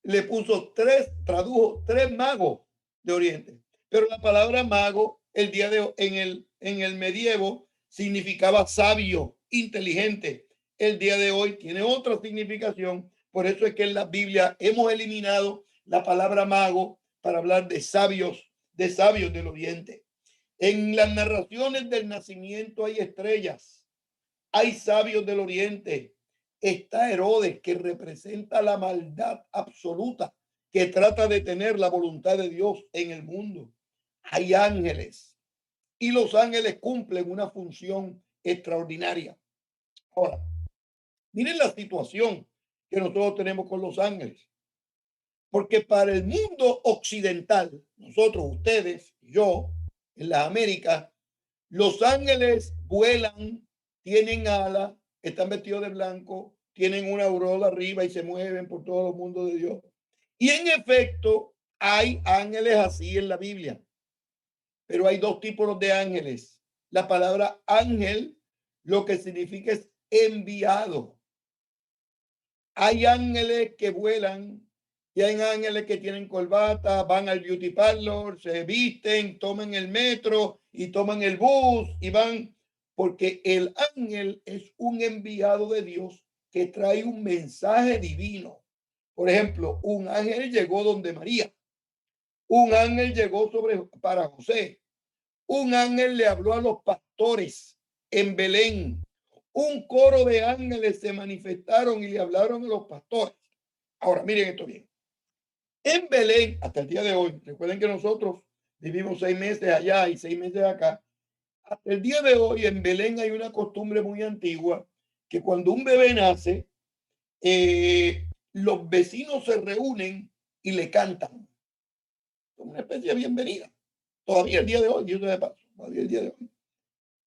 le puso 3, tradujo 3 magos de Oriente. Pero la palabra mago el día de hoy, en el medievo significaba sabio, inteligente. El día de hoy tiene otra significación. Por eso es que en la Biblia hemos eliminado la palabra mago para hablar de sabios del Oriente. En las narraciones del nacimiento hay estrellas, hay sabios del Oriente. Está Herodes, que representa la maldad absoluta, que trata de tener la voluntad de Dios en el mundo. Hay ángeles y los ángeles cumplen una función extraordinaria. Ahora, miren la situación que nosotros tenemos con los ángeles. Porque para el mundo occidental, nosotros, ustedes, yo, en las Américas, los ángeles vuelan, tienen alas, están vestidos de blanco, tienen una aureola arriba y se mueven por todo el mundo de Dios. Y en efecto, hay ángeles así en la Biblia. Pero hay 2 tipos de ángeles. La palabra ángel lo que significa es enviado. Hay ángeles que vuelan y hay ángeles que tienen corbata, van al beauty parlor, se visten, toman el metro y toman el bus y van, porque el ángel es un enviado de Dios que trae un mensaje divino. Por ejemplo, un ángel llegó donde María. Un ángel llegó para José. Un ángel le habló a los pastores en Belén. Un coro de ángeles se manifestaron y le hablaron a los pastores. Ahora, miren esto bien. En Belén, hasta el día de hoy, recuerden que nosotros vivimos 6 meses allá y 6 meses acá. Hasta el día de hoy en Belén hay una costumbre muy antigua que cuando un bebé nace, los vecinos se reúnen y le cantan. Como una especie de bienvenida. Todavía el día de hoy, Dios de paso, todavía el día de hoy.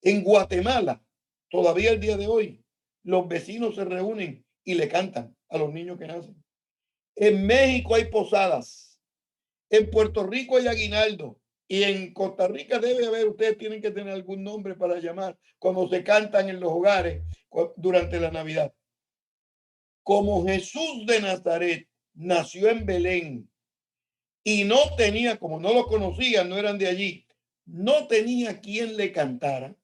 En Guatemala, todavía el día de hoy, los vecinos se reúnen y le cantan a los niños que nacen. En México hay posadas. En Puerto Rico hay aguinaldo. Y en Costa Rica debe haber, ustedes tienen que tener algún nombre para llamar cuando se cantan en los hogares durante la Navidad. Como Jesús de Nazaret nació en Belén y no tenía, como no lo conocían, no eran de allí, no tenía quien le cantara,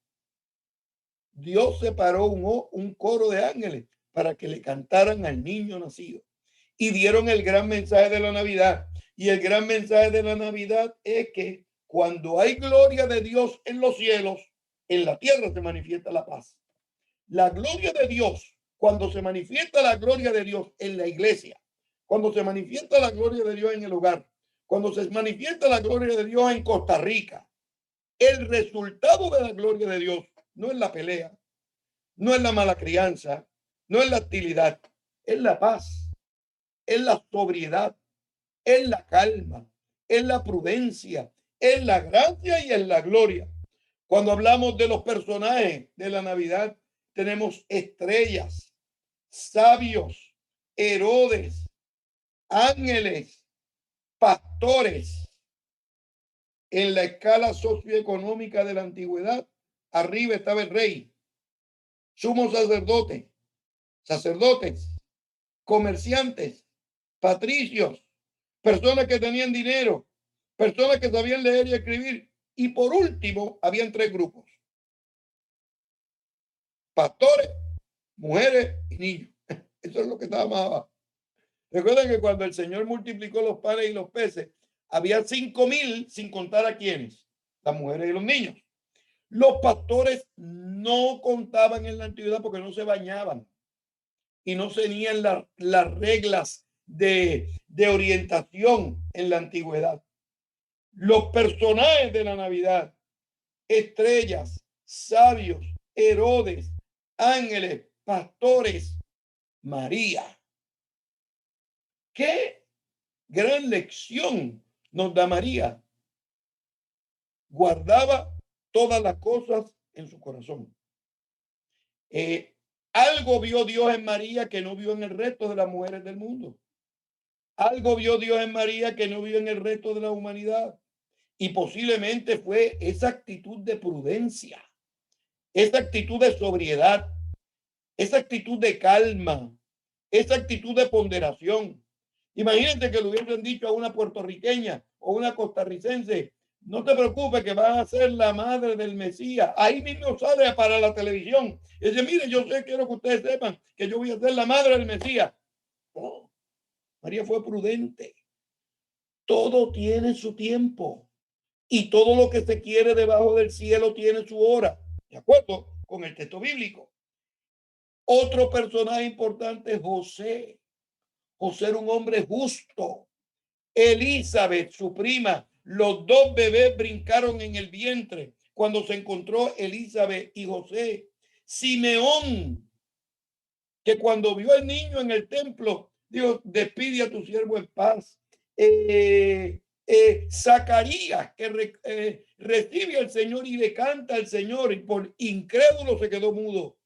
Dios separó un coro de ángeles para que le cantaran al niño nacido y dieron el gran mensaje de la Navidad. Y el gran mensaje de la Navidad es que cuando hay gloria de Dios en los cielos, en la tierra se manifiesta la paz. La gloria de Dios, cuando se manifiesta la gloria de Dios en la iglesia, cuando se manifiesta la gloria de Dios en el hogar, cuando se manifiesta la gloria de Dios en Costa Rica, el resultado de la gloria de Dios no es la pelea, no es la mala crianza, no es la hostilidad, es la paz, es la sobriedad, es la calma, es la prudencia, es la gracia y es la gloria. Cuando hablamos de los personajes de la Navidad, tenemos estrellas, sabios, Herodes, ángeles, pastores. En la escala socioeconómica de la antigüedad, arriba estaba el rey, sumo sacerdote, sacerdotes, comerciantes, patricios, personas que tenían dinero, personas que sabían leer y escribir. Y por último, habían 3 grupos: pastores, mujeres y niños. Eso es lo que estaba más abajo. Recuerden que cuando el Señor multiplicó los panes y los peces, había 5,000 sin contar a quienes, las mujeres y los niños. Los pastores no contaban en la antigüedad porque no se bañaban y no tenían las reglas de orientación en la antigüedad. Los personajes de la Navidad: estrellas, sabios, Herodes, ángeles, pastores, María. Qué gran lección nos da María. Guardaba todas las cosas en su corazón. Algo vio Dios en María que no vio en el resto de las mujeres del mundo. Algo vio Dios en María que no vio en el resto de la humanidad. Y posiblemente fue esa actitud de prudencia, esa actitud de sobriedad, esa actitud de calma, esa actitud de ponderación. Imagínate que le hubiesen dicho a una puertorriqueña o una costarricense: no te preocupes que vas a ser la madre del Mesías. Ahí mismo sale para la televisión y dice: mire, yo quiero que ustedes sepan que yo voy a ser la madre del Mesías. Oh, María fue prudente. Todo tiene su tiempo y todo lo que se quiere debajo del cielo tiene su hora, de acuerdo con el texto bíblico. Otro personaje importante es José. José era un hombre justo. Elizabeth, su prima, los 2 bebés brincaron en el vientre cuando se encontró Elizabeth y José. Simeón, que cuando vio al niño en el templo, dijo: despide a tu siervo en paz. Zacarías, que recibe al Señor y le canta al Señor, y por incrédulo se quedó mudo.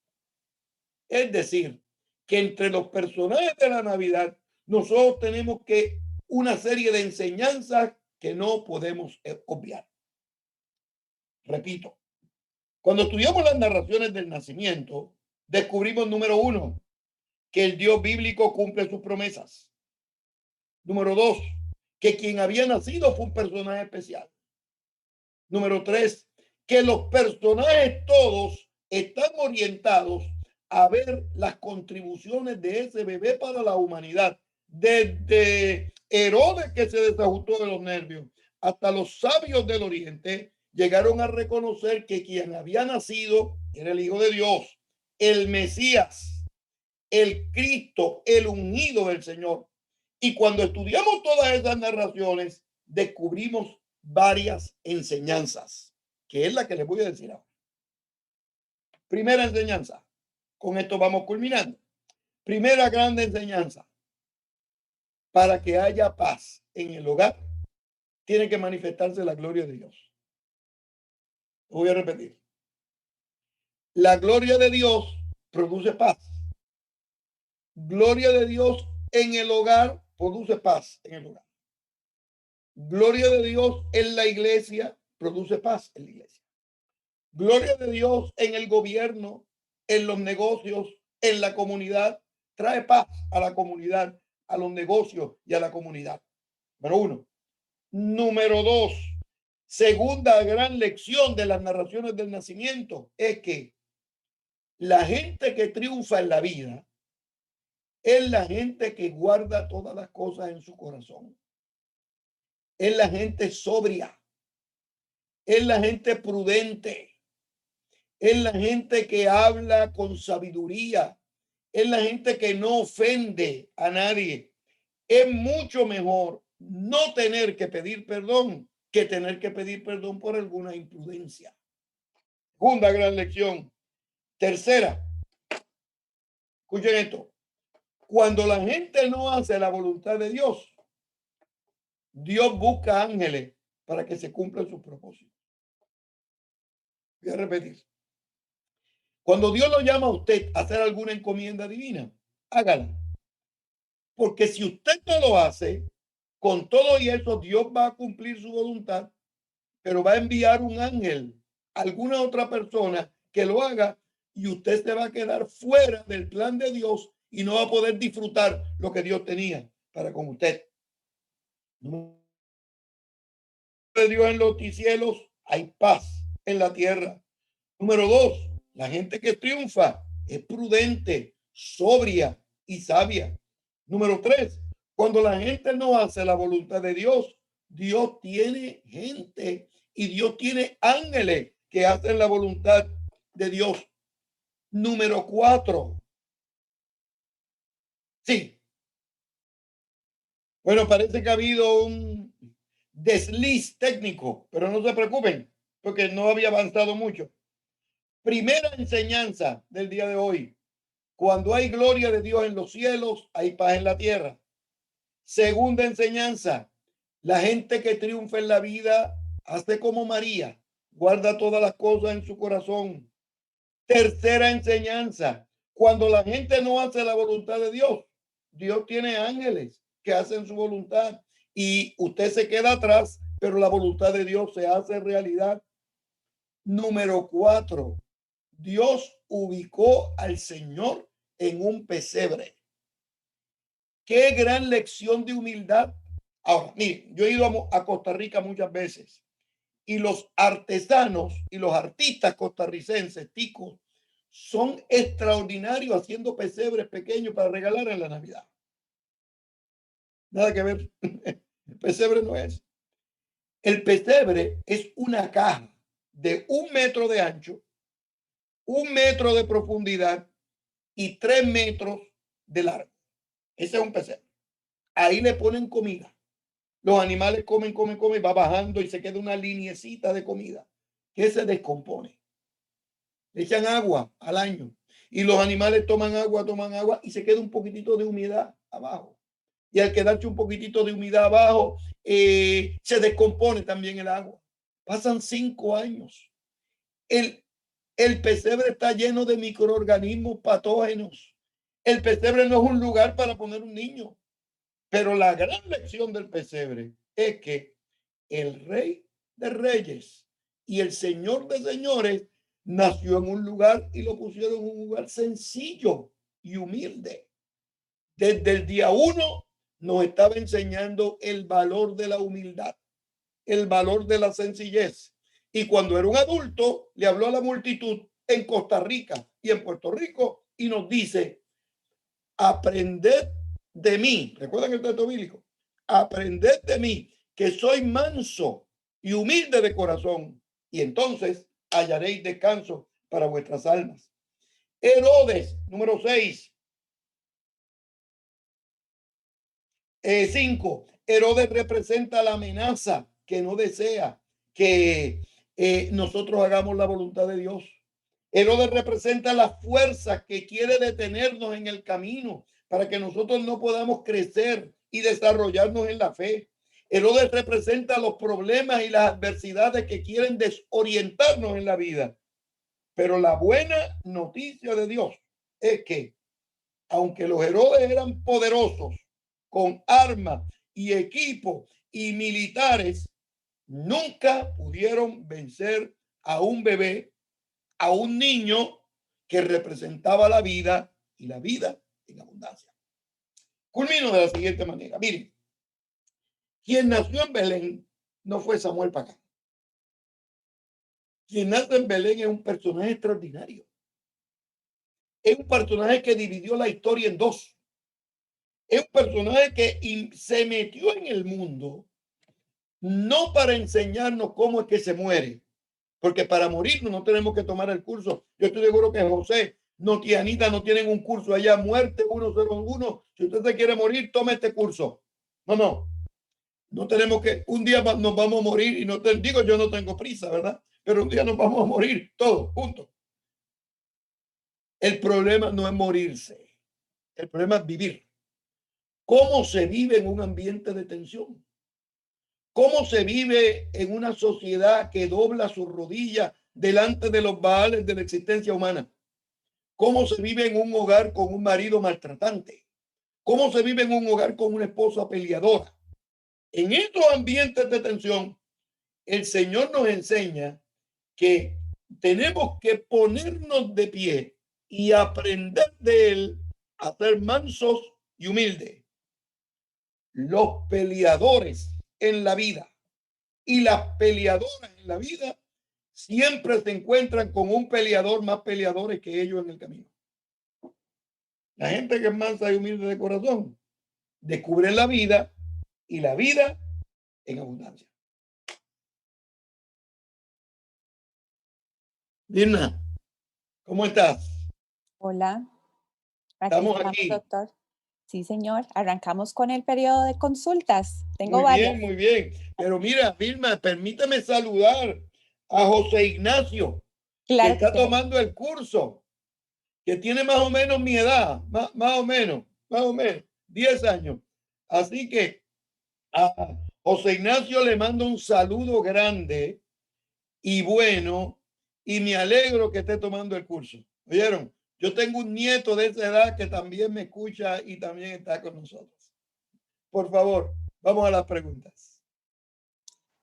Es decir, que entre los personajes de la Navidad, nosotros tenemos que una serie de enseñanzas que no podemos obviar. Repito, cuando estudiamos las narraciones del nacimiento, descubrimos, número 1, que el Dios bíblico cumple sus promesas. Número 2, que quien había nacido fue un personaje especial. Número 3, que los personajes todos están orientados a ver las contribuciones de ese bebé para la humanidad. Desde Herodes, que se desajustó de los nervios, hasta los sabios del oriente llegaron a reconocer que quien había nacido era el Hijo de Dios, el Mesías, el Cristo, el ungido del Señor. Y cuando estudiamos todas esas narraciones, descubrimos varias enseñanzas, que es la que les voy a decir ahora. Primera enseñanza. Con esto vamos culminando. Primera grande enseñanza. Para que haya paz en el hogar, tiene que manifestarse la gloria de Dios. Lo voy a repetir. La gloria de Dios produce paz. Gloria de Dios en el hogar produce paz en el hogar. Gloria de Dios en la iglesia produce paz en la iglesia. Gloria de Dios en el gobierno, en los negocios, en la comunidad, trae paz a la comunidad, a los negocios y a la comunidad. Número uno. Número dos, segunda gran lección de las narraciones del nacimiento es que la gente que triunfa en la vida es la gente que guarda todas las cosas en su corazón. Es la gente sobria. Es la gente prudente. Es la gente que habla con sabiduría. Es la gente que no ofende a nadie. Es mucho mejor no tener que pedir perdón que tener que pedir perdón por alguna imprudencia. Segunda gran lección. Tercera, escuchen esto. Cuando la gente no hace la voluntad de Dios, Dios busca ángeles para que se cumplan sus propósitos. Voy a repetir. Cuando Dios lo llama a usted a hacer alguna encomienda divina, hágala. Porque si usted no lo hace, con todo y eso, Dios va a cumplir su voluntad, pero va a enviar un ángel, alguna otra persona que lo haga, y usted se va a quedar fuera del plan de Dios y no va a poder disfrutar lo que Dios tenía para con usted. De Dios en los cielos, hay paz en la tierra. Número dos, la gente que triunfa es prudente, sobria y sabia. Número tres, cuando la gente no hace la voluntad de Dios, Dios tiene gente y Dios tiene ángeles que hacen la voluntad de Dios. Número cuatro. Sí. Bueno, parece que ha habido un desliz técnico, pero no se preocupen, porque no había avanzado mucho. Primera enseñanza del día de hoy. Cuando hay gloria de Dios en los cielos, hay paz en la tierra. Segunda enseñanza. La gente que triunfa en la vida hace como María, guarda todas las cosas en su corazón. Tercera enseñanza. Cuando la gente no hace la voluntad de Dios, Dios tiene ángeles que hacen su voluntad y usted se queda atrás, pero la voluntad de Dios se hace realidad. Número cuatro. Dios ubicó al Señor en un pesebre. Qué gran lección de humildad. Ahora, miren, yo he ido a Costa Rica muchas veces y los artesanos y los artistas costarricenses, ticos, son extraordinarios haciendo pesebres pequeños para regalar en la Navidad. Nada que ver. El pesebre no es. El pesebre es una caja de 1 metro de ancho, 1 metro de profundidad y 3 metros de largo. Ese es un pesebre. Ahí le ponen comida. Los animales comen, y va bajando y se queda una liniecita de comida que se descompone. Le echan agua al año y los animales toman agua y se queda un poquitito de humedad abajo. Y al quedarse un poquitito de humedad abajo, se descompone también el agua. Pasan 5 años. El pesebre está lleno de microorganismos patógenos. El pesebre no es un lugar para poner un niño. Pero la gran lección del pesebre es que el Rey de Reyes y el Señor de Señores nació en un lugar y lo pusieron en un lugar sencillo y humilde. Desde el día 1 nos estaba enseñando el valor de la humildad, el valor de la sencillez. Y cuando era un adulto, le habló a la multitud en Costa Rica y en Puerto Rico y nos dice: aprended de mí. ¿Recuerdan el texto bíblico? Aprended de mí, que soy manso y humilde de corazón, y entonces hallaréis descanso para vuestras almas. Herodes, número 6. 5. Herodes representa la amenaza que no desea que nosotros hagamos la voluntad de Dios. Herodes representa la fuerza que quiere detenernos en el camino para que nosotros no podamos crecer y desarrollarnos en la fe. Herodes representa los problemas y las adversidades que quieren desorientarnos en la vida. Pero la buena noticia de Dios es que, aunque los Herodes eran poderosos, con armas y equipo y militares, nunca pudieron vencer a un bebé, a un niño que representaba la vida y la vida en abundancia. Culmino de la siguiente manera. Miren, quien nació en Belén no fue Samuel Pacán. Quien nace en Belén es un personaje extraordinario. Es un personaje que dividió la historia en dos. Es un personaje que se metió en el mundo no para enseñarnos cómo es que se muere, porque para morirnos no tenemos que tomar el curso. Yo estoy seguro que José, Anita no tienen un curso allá, muerte 101. Si usted se quiere morir, tome este curso. No tenemos que, un día nos vamos a morir y no te digo, yo no tengo prisa, ¿verdad? Pero un día nos vamos a morir todos juntos. El problema no es morirse, el problema es vivir. ¿Cómo se vive en un ambiente de tensión? ¿Cómo se vive en una sociedad que dobla sus rodillas delante de los baales de la existencia humana? ¿Cómo se vive en un hogar con un marido maltratante? ¿Cómo se vive en un hogar con una esposa peleadora? En estos ambientes de tensión, el Señor nos enseña que tenemos que ponernos de pie y aprender de Él a ser mansos y humildes. Los peleadores en la vida y las peleadoras en la vida siempre se encuentran con un peleador más peleadores que ellos en el camino. La gente que es mansa y humilde de corazón descubre la vida y la vida en abundancia. Dirna, ¿cómo estás? Hola, Estamos aquí. doctor. Sí, señor. Arrancamos con el periodo de consultas. Tengo varias. Muy bien. Pero mira, Vilma, permítame saludar a José Ignacio, Claro que está tomando el curso, que tiene más o menos mi edad, más o menos, 10 años. Así que a José Ignacio le mando un saludo grande y bueno, y me alegro que esté tomando el curso. ¿Oyeron? Yo tengo un nieto de esa edad que también me escucha y también está con nosotros. Por favor, vamos a las preguntas.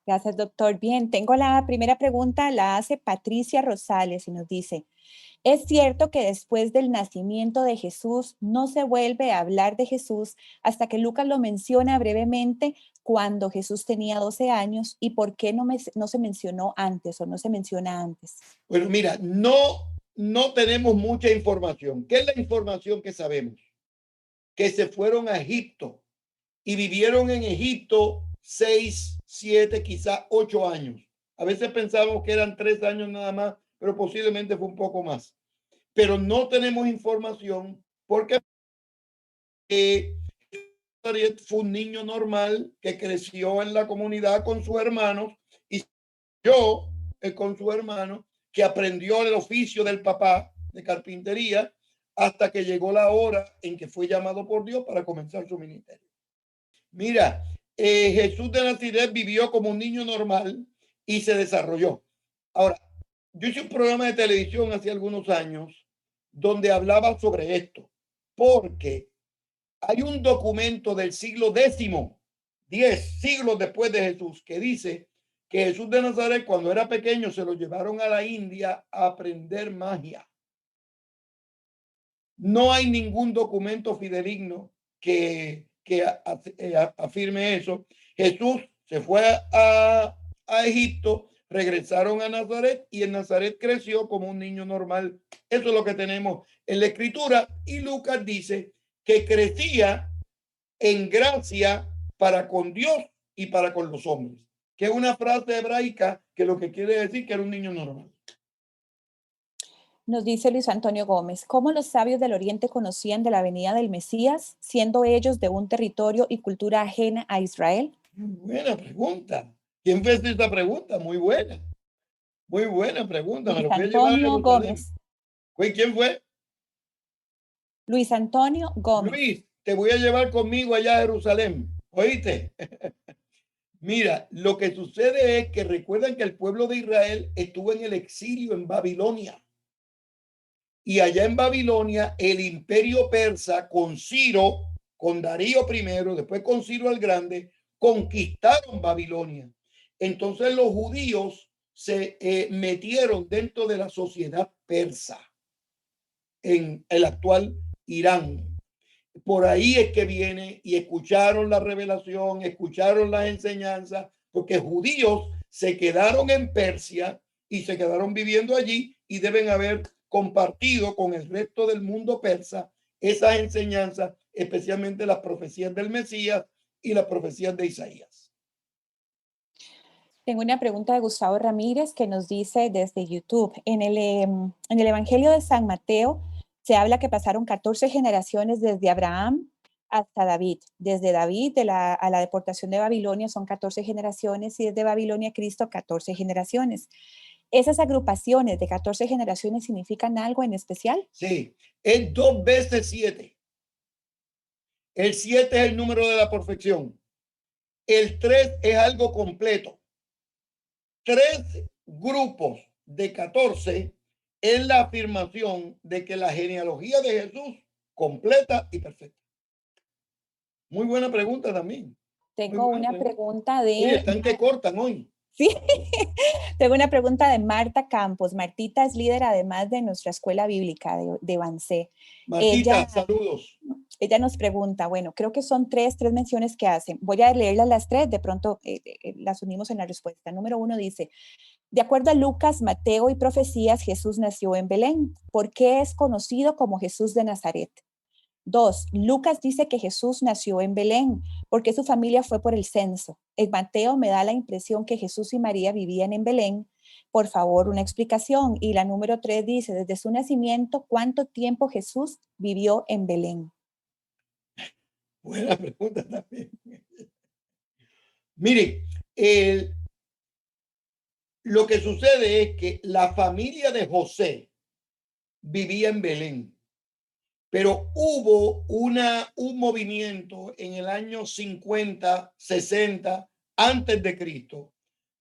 Gracias, doctor. Bien, tengo la primera pregunta, la hace Patricia Rosales y nos dice, ¿es cierto que después del nacimiento de Jesús no se vuelve a hablar de Jesús hasta que Lucas lo menciona brevemente cuando Jesús tenía 12 años? ¿Y por qué no se mencionó antes o no se menciona antes? Bueno, mira, no tenemos mucha información. ¿Qué es la información que sabemos? Que se fueron a Egipto y vivieron en Egipto 6, 7, quizá 8 años. A veces pensamos que eran 3 años nada más, pero posiblemente fue un poco más. Pero no tenemos información porque fue un niño normal que creció en la comunidad con sus hermanos y yo con su hermano, que aprendió el oficio del papá de carpintería hasta que llegó la hora en que fue llamado por Dios para comenzar su ministerio. Mira, Jesús de Nazaret vivió como un niño normal y se desarrolló. Ahora, yo hice un programa de televisión hace algunos años donde hablaba sobre esto, porque hay un documento del siglo X, 10 siglos después de Jesús, que dice que Jesús de Nazaret, cuando era pequeño, se lo llevaron a la India a aprender magia. No hay ningún documento fidedigno que afirme eso. Jesús se fue a Egipto, regresaron a Nazaret y en Nazaret creció como un niño normal. Eso es lo que tenemos en la escritura. Y Lucas dice que crecía en gracia para con Dios y para con los hombres. que es una frase hebraica que lo que quiere decir que era un niño normal. Nos dice Luis Antonio Gómez, ¿cómo los sabios del Oriente conocían de la venida del Mesías, siendo ellos de un territorio y cultura ajena a Israel? Buena pregunta. ¿Quién fue esta pregunta? Muy buena. Muy buena pregunta. Me Luis lo voy a llevar a Antonio Jerusalén. Gómez. ¿Quién fue? Luis Antonio Gómez. Luis, te voy a llevar conmigo allá a Jerusalén. ¿Oíste? Mira, lo que sucede es que recuerdan que el pueblo de Israel estuvo en el exilio en Babilonia. Y allá en Babilonia, el imperio persa con Ciro, con Darío I, después con Ciro el Grande, conquistaron Babilonia. Entonces los judíos se metieron dentro de la sociedad persa en el actual Irán. Por ahí es que viene y escucharon la revelación, escucharon las enseñanzas, porque judíos se quedaron en Persia y se quedaron viviendo allí y deben haber compartido con el resto del mundo persa esas enseñanzas, especialmente las profecías del Mesías y las profecías de Isaías. Tengo una pregunta de Gustavo Ramírez que nos dice desde YouTube. En el Evangelio de San Mateo se habla que pasaron 14 generaciones desde Abraham hasta David. Desde David a la deportación de Babilonia son 14 generaciones y desde Babilonia a Cristo 14 generaciones. ¿Esas agrupaciones de 14 generaciones significan algo en especial? Sí, es 2 veces 7. El 7 es el número de la perfección. El 3 es algo completo. 3 grupos de 14 es la afirmación de que la genealogía de Jesús completa y perfecta. Muy buena pregunta también. Tengo una pregunta de... Oye, están que cortan hoy. Sí, tengo una pregunta de Marta Campos. Martita es líder además de nuestra escuela bíblica de Bancé. Martita, saludos. Ella nos pregunta, bueno, creo que son tres menciones que hacen. Voy a leerlas las tres, de pronto las unimos en la respuesta. Número 1 dice, de acuerdo a Lucas, Mateo y profecías, Jesús nació en Belén. ¿Por qué es conocido como Jesús de Nazaret? 2. Lucas dice que Jesús nació en Belén porque su familia fue por el censo. En Mateo me da la impresión que Jesús y María vivían en Belén. Por favor, una explicación. Y la número 3 dice, desde su nacimiento, ¿cuánto tiempo Jesús vivió en Belén? Buena pregunta también. Mire, lo que sucede es que la familia de José vivía en Belén. Pero hubo un movimiento en el año 50, 60 antes de Cristo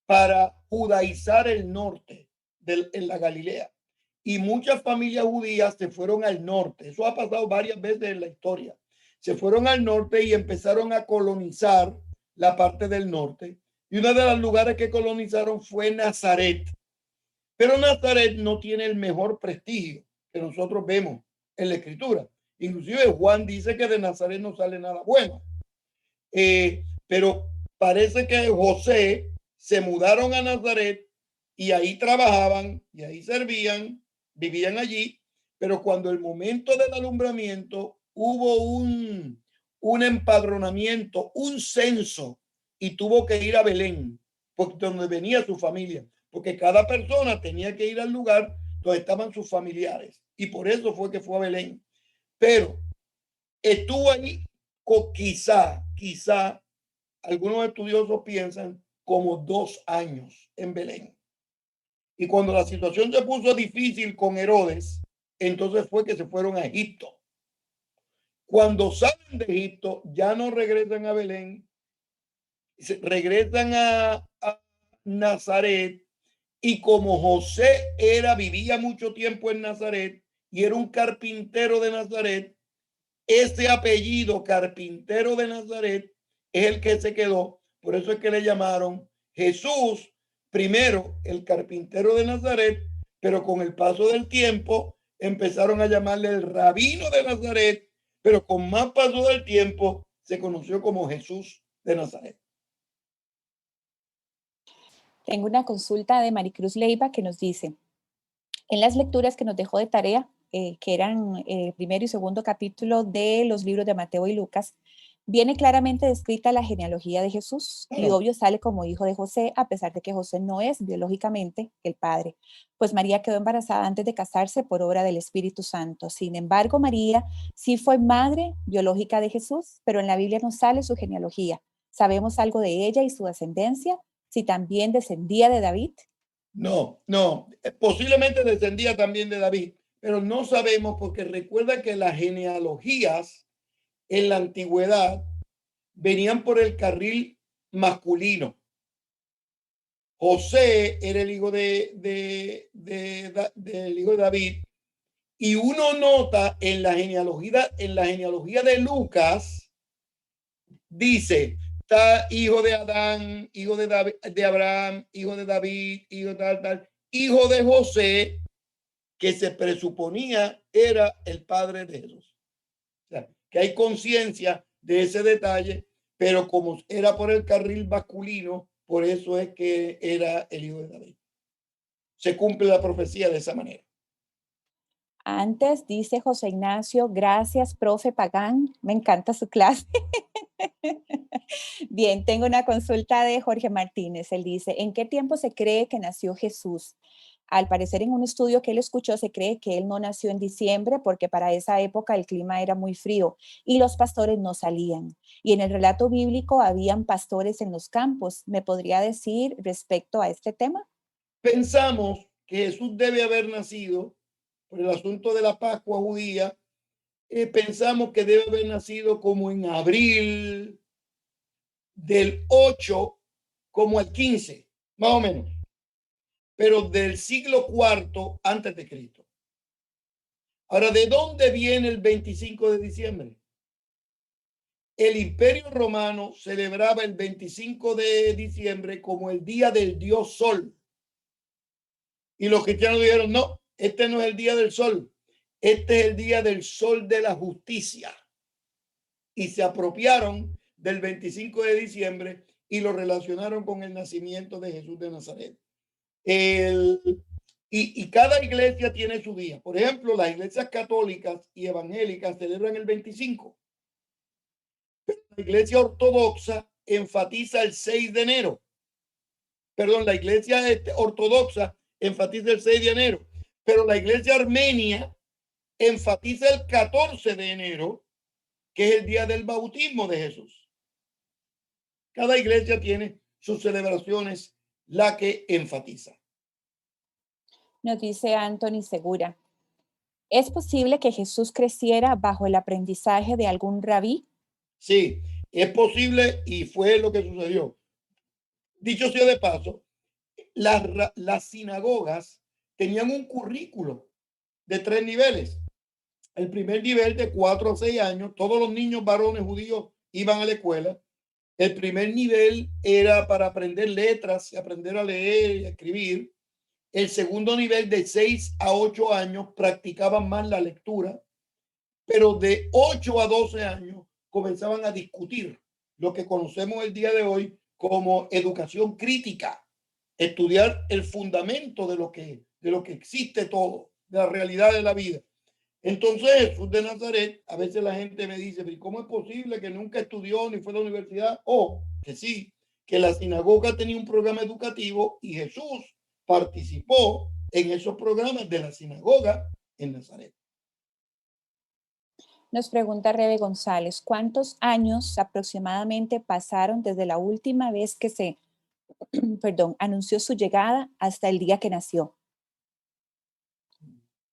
para judaizar el norte en la Galilea. Y muchas familias judías se fueron al norte. Eso ha pasado varias veces en la historia. Se fueron al norte y empezaron a colonizar la parte del norte. Y uno de los lugares que colonizaron fue Nazaret. Pero Nazaret no tiene el mejor prestigio que nosotros vemos en la escritura. Inclusive Juan dice que de Nazaret no sale nada bueno. Pero parece que José se mudaron a Nazaret y ahí trabajaban y ahí servían, vivían allí. Pero cuando el momento del alumbramiento hubo un empadronamiento, un censo, y tuvo que ir a Belén, porque donde venía su familia, porque cada persona tenía que ir al lugar donde estaban sus familiares. Y por eso fue que fue a Belén. Pero estuvo ahí quizá, algunos estudiosos piensan como 2 años en Belén. Y cuando la situación se puso difícil con Herodes, entonces fue que se fueron a Egipto. Cuando salen de Egipto, ya no regresan a Belén, regresan a Nazaret. Y como José vivía mucho tiempo en Nazaret y era un carpintero de Nazaret, ese apellido carpintero de Nazaret es el que se quedó. Por eso es que le llamaron Jesús, primero el carpintero de Nazaret, pero con el paso del tiempo empezaron a llamarle el rabino de Nazaret, pero con más paso del tiempo se conoció como Jesús de Nazaret. Tengo una consulta de Maricruz Leiva que nos dice, en las lecturas que nos dejó de tarea, que eran primero y segundo capítulo de los libros de Mateo y Lucas, Viene claramente descrita la genealogía de Jesús y obvio sale como hijo de José, a pesar de que José no es biológicamente el padre, pues María quedó embarazada antes de casarse por obra del Espíritu Santo. Sin embargo, María sí fue madre biológica de Jesús, pero en la Biblia no sale su genealogía. ¿Sabemos algo de ella y su ascendencia? Si también descendía de David. No, no, posiblemente descendía también de David, pero no sabemos porque recuerda que las genealogías en la antigüedad venían por el carril masculino. José era el hijo del hijo de David, y uno nota en la genealogía de Lucas, dice, está hijo de Adán, hijo de David, de Abraham, hijo de David, hijo tal, hijo de José, que se presuponía era el padre de Jesús. O sea, que hay conciencia de ese detalle, pero como era por el carril masculino, por eso es que era el hijo de David. Se cumple la profecía de esa manera. Antes dice José Ignacio, gracias, profe Pagán, me encanta su clase. Bien, tengo una consulta de Jorge Martínez. Él dice, ¿en qué tiempo se cree que nació Jesús? Al parecer en un estudio que él escuchó se cree que él no nació en diciembre porque para esa época el clima era muy frío y los pastores no salían. Y en el relato bíblico habían pastores en los campos. ¿Me podría decir respecto a este tema? Pensamos que Jesús debe haber nacido por el asunto de la Pascua judía. Pensamos que debe haber nacido como en abril, del 8 como el 15, más o menos, pero del siglo IV antes de Cristo. Ahora, ¿de dónde viene el 25 de diciembre? El Imperio Romano celebraba el 25 de diciembre como el día del dios Sol. Y los cristianos dijeron, no, este no es el día del sol, este es el día del sol de la justicia. Y se apropiaron del 25 de diciembre y lo relacionaron con el nacimiento de Jesús de Nazaret. Y cada iglesia tiene su día. Por ejemplo, las iglesias católicas y evangélicas celebran el 25. Pero la iglesia ortodoxa enfatiza el 6 de enero. Perdón, la iglesia ortodoxa enfatiza el 6 de enero, pero la iglesia armenia enfatiza el 14 de enero, que es el día del bautismo de Jesús. Cada iglesia tiene sus celebraciones, la que enfatiza. Nos dice Anthony Segura, ¿es posible que Jesús creciera bajo el aprendizaje de algún rabí? Sí, es posible y fue lo que sucedió. Dicho sea de paso, las sinagogas tenían un currículo de 3 niveles. El primer nivel de 4 a 6 años, todos los niños varones judíos iban a la escuela. El primer nivel era para aprender letras, aprender a leer y a escribir. El segundo nivel de 6 a 8 años practicaban más la lectura, pero de 8 a 12 años comenzaban a discutir lo que conocemos el día de hoy como educación crítica, estudiar el fundamento de lo que existe todo, de la realidad de la vida. Entonces, Jesús de Nazaret, a veces la gente me dice, pero ¿cómo es posible que nunca estudió ni fue a la universidad? O que sí, que la sinagoga tenía un programa educativo y Jesús participó en esos programas de la sinagoga en Nazaret. Nos pregunta Rebe González, ¿cuántos años aproximadamente pasaron desde la última vez que se anunció su llegada hasta el día que nació?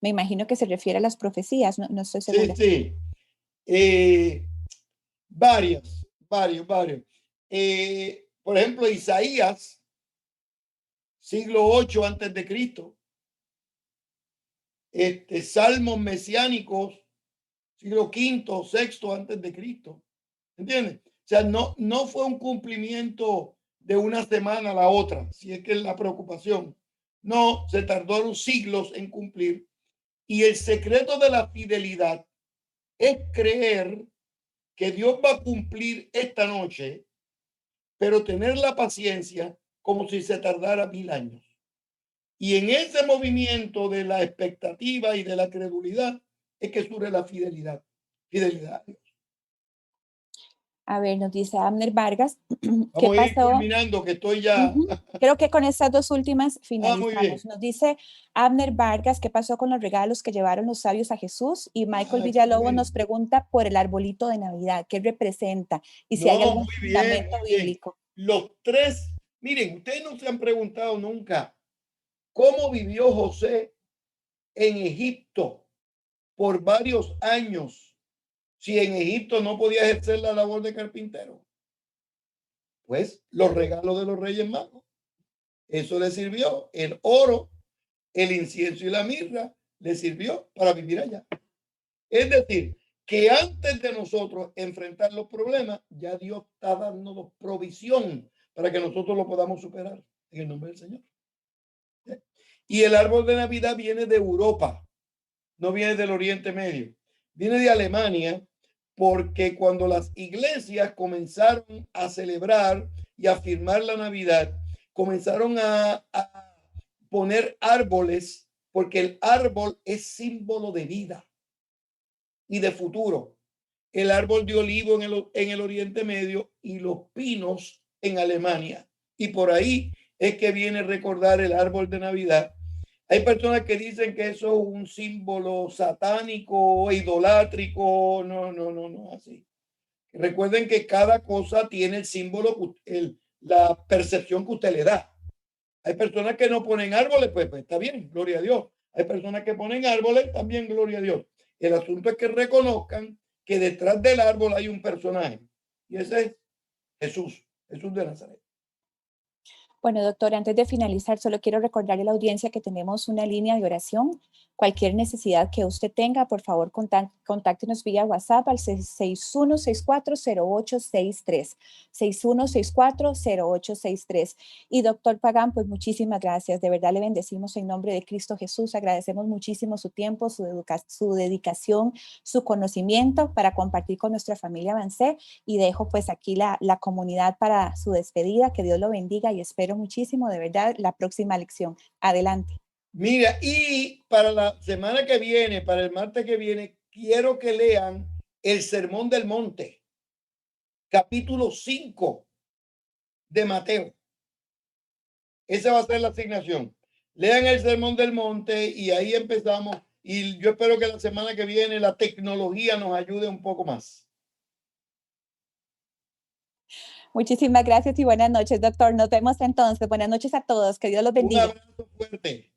Me imagino que se refiere a las profecías, no estoy segura. Sí, sí. Varios. Por ejemplo, Isaías, siglo 8 antes de Cristo. Salmos mesiánicos, siglo V, VI antes de Cristo. ¿Entiendes? O sea, no fue un cumplimiento de una semana a la otra, si es que es la preocupación. No, se tardaron siglos en cumplir. Y el secreto de la fidelidad es creer que Dios va a cumplir esta noche, pero tener la paciencia como si se tardara 1000 años. Y en ese movimiento de la expectativa y de la credulidad es que surge la fidelidad. Fidelidad a Dios. A ver, nos dice Abner Vargas, ¿qué Vamos a ir pasó? culminando, que estoy ya. Creo que con estas dos últimas Muy bien. finalizamos. Nos dice Abner Vargas, ¿qué pasó con los regalos que llevaron los sabios a Jesús? Y Michael Qué Villalobos bueno. nos pregunta por el arbolito de Navidad, ¿qué representa? Y si hay No, algún muy bien, fundamento muy bien. bíblico. Los tres, miren, ustedes no se han preguntado nunca cómo vivió José en Egipto por varios años, si en Egipto no podía ejercer la labor de carpintero. Pues los regalos de los Reyes Magos, eso le sirvió. El oro, el incienso y la mirra le sirvió para vivir allá. Es decir, que antes de nosotros enfrentar los problemas, ya Dios está dándonos provisión para que nosotros lo podamos superar en el nombre del Señor. Y el árbol de Navidad viene de Europa, no viene del Oriente Medio, viene de Alemania, porque cuando las iglesias comenzaron a celebrar y a firmar la Navidad, comenzaron a poner árboles, porque el árbol es símbolo de vida y de futuro. El árbol de olivo en el Oriente Medio y los pinos en Alemania. Y por ahí es que viene a recordar el árbol de Navidad. Hay personas que dicen que eso es un símbolo satánico, idolátrico. No, así. Recuerden que cada cosa tiene el símbolo, la percepción que usted le da. Hay personas que no ponen árboles, pues está bien, gloria a Dios. Hay personas que ponen árboles, también gloria a Dios. El asunto es que reconozcan que detrás del árbol hay un personaje. Y ese es Jesús de Nazaret. Bueno, doctor, antes de finalizar, solo quiero recordarle a la audiencia que tenemos una línea de oración. Cualquier necesidad que usted tenga, por favor, contáctenos vía WhatsApp al 61640863. 61640863. Y doctor Pagán, pues muchísimas gracias. De verdad le bendecimos en nombre de Cristo Jesús. Agradecemos muchísimo su tiempo, su dedicación, su conocimiento para compartir con nuestra familia Avancé. Y dejo pues aquí la comunidad para su despedida. Que Dios lo bendiga y espero muchísimo, de verdad, la próxima lección. Adelante. Mira, y para la semana que viene, para el martes que viene, quiero que lean el Sermón del Monte, capítulo 5 de Mateo. Esa va a ser la asignación. Lean el Sermón del Monte y ahí empezamos. Y yo espero que la semana que viene la tecnología nos ayude un poco más. Muchísimas gracias y buenas noches, doctor. Nos vemos entonces. Buenas noches a todos. Que Dios los bendiga. Un abrazo fuerte.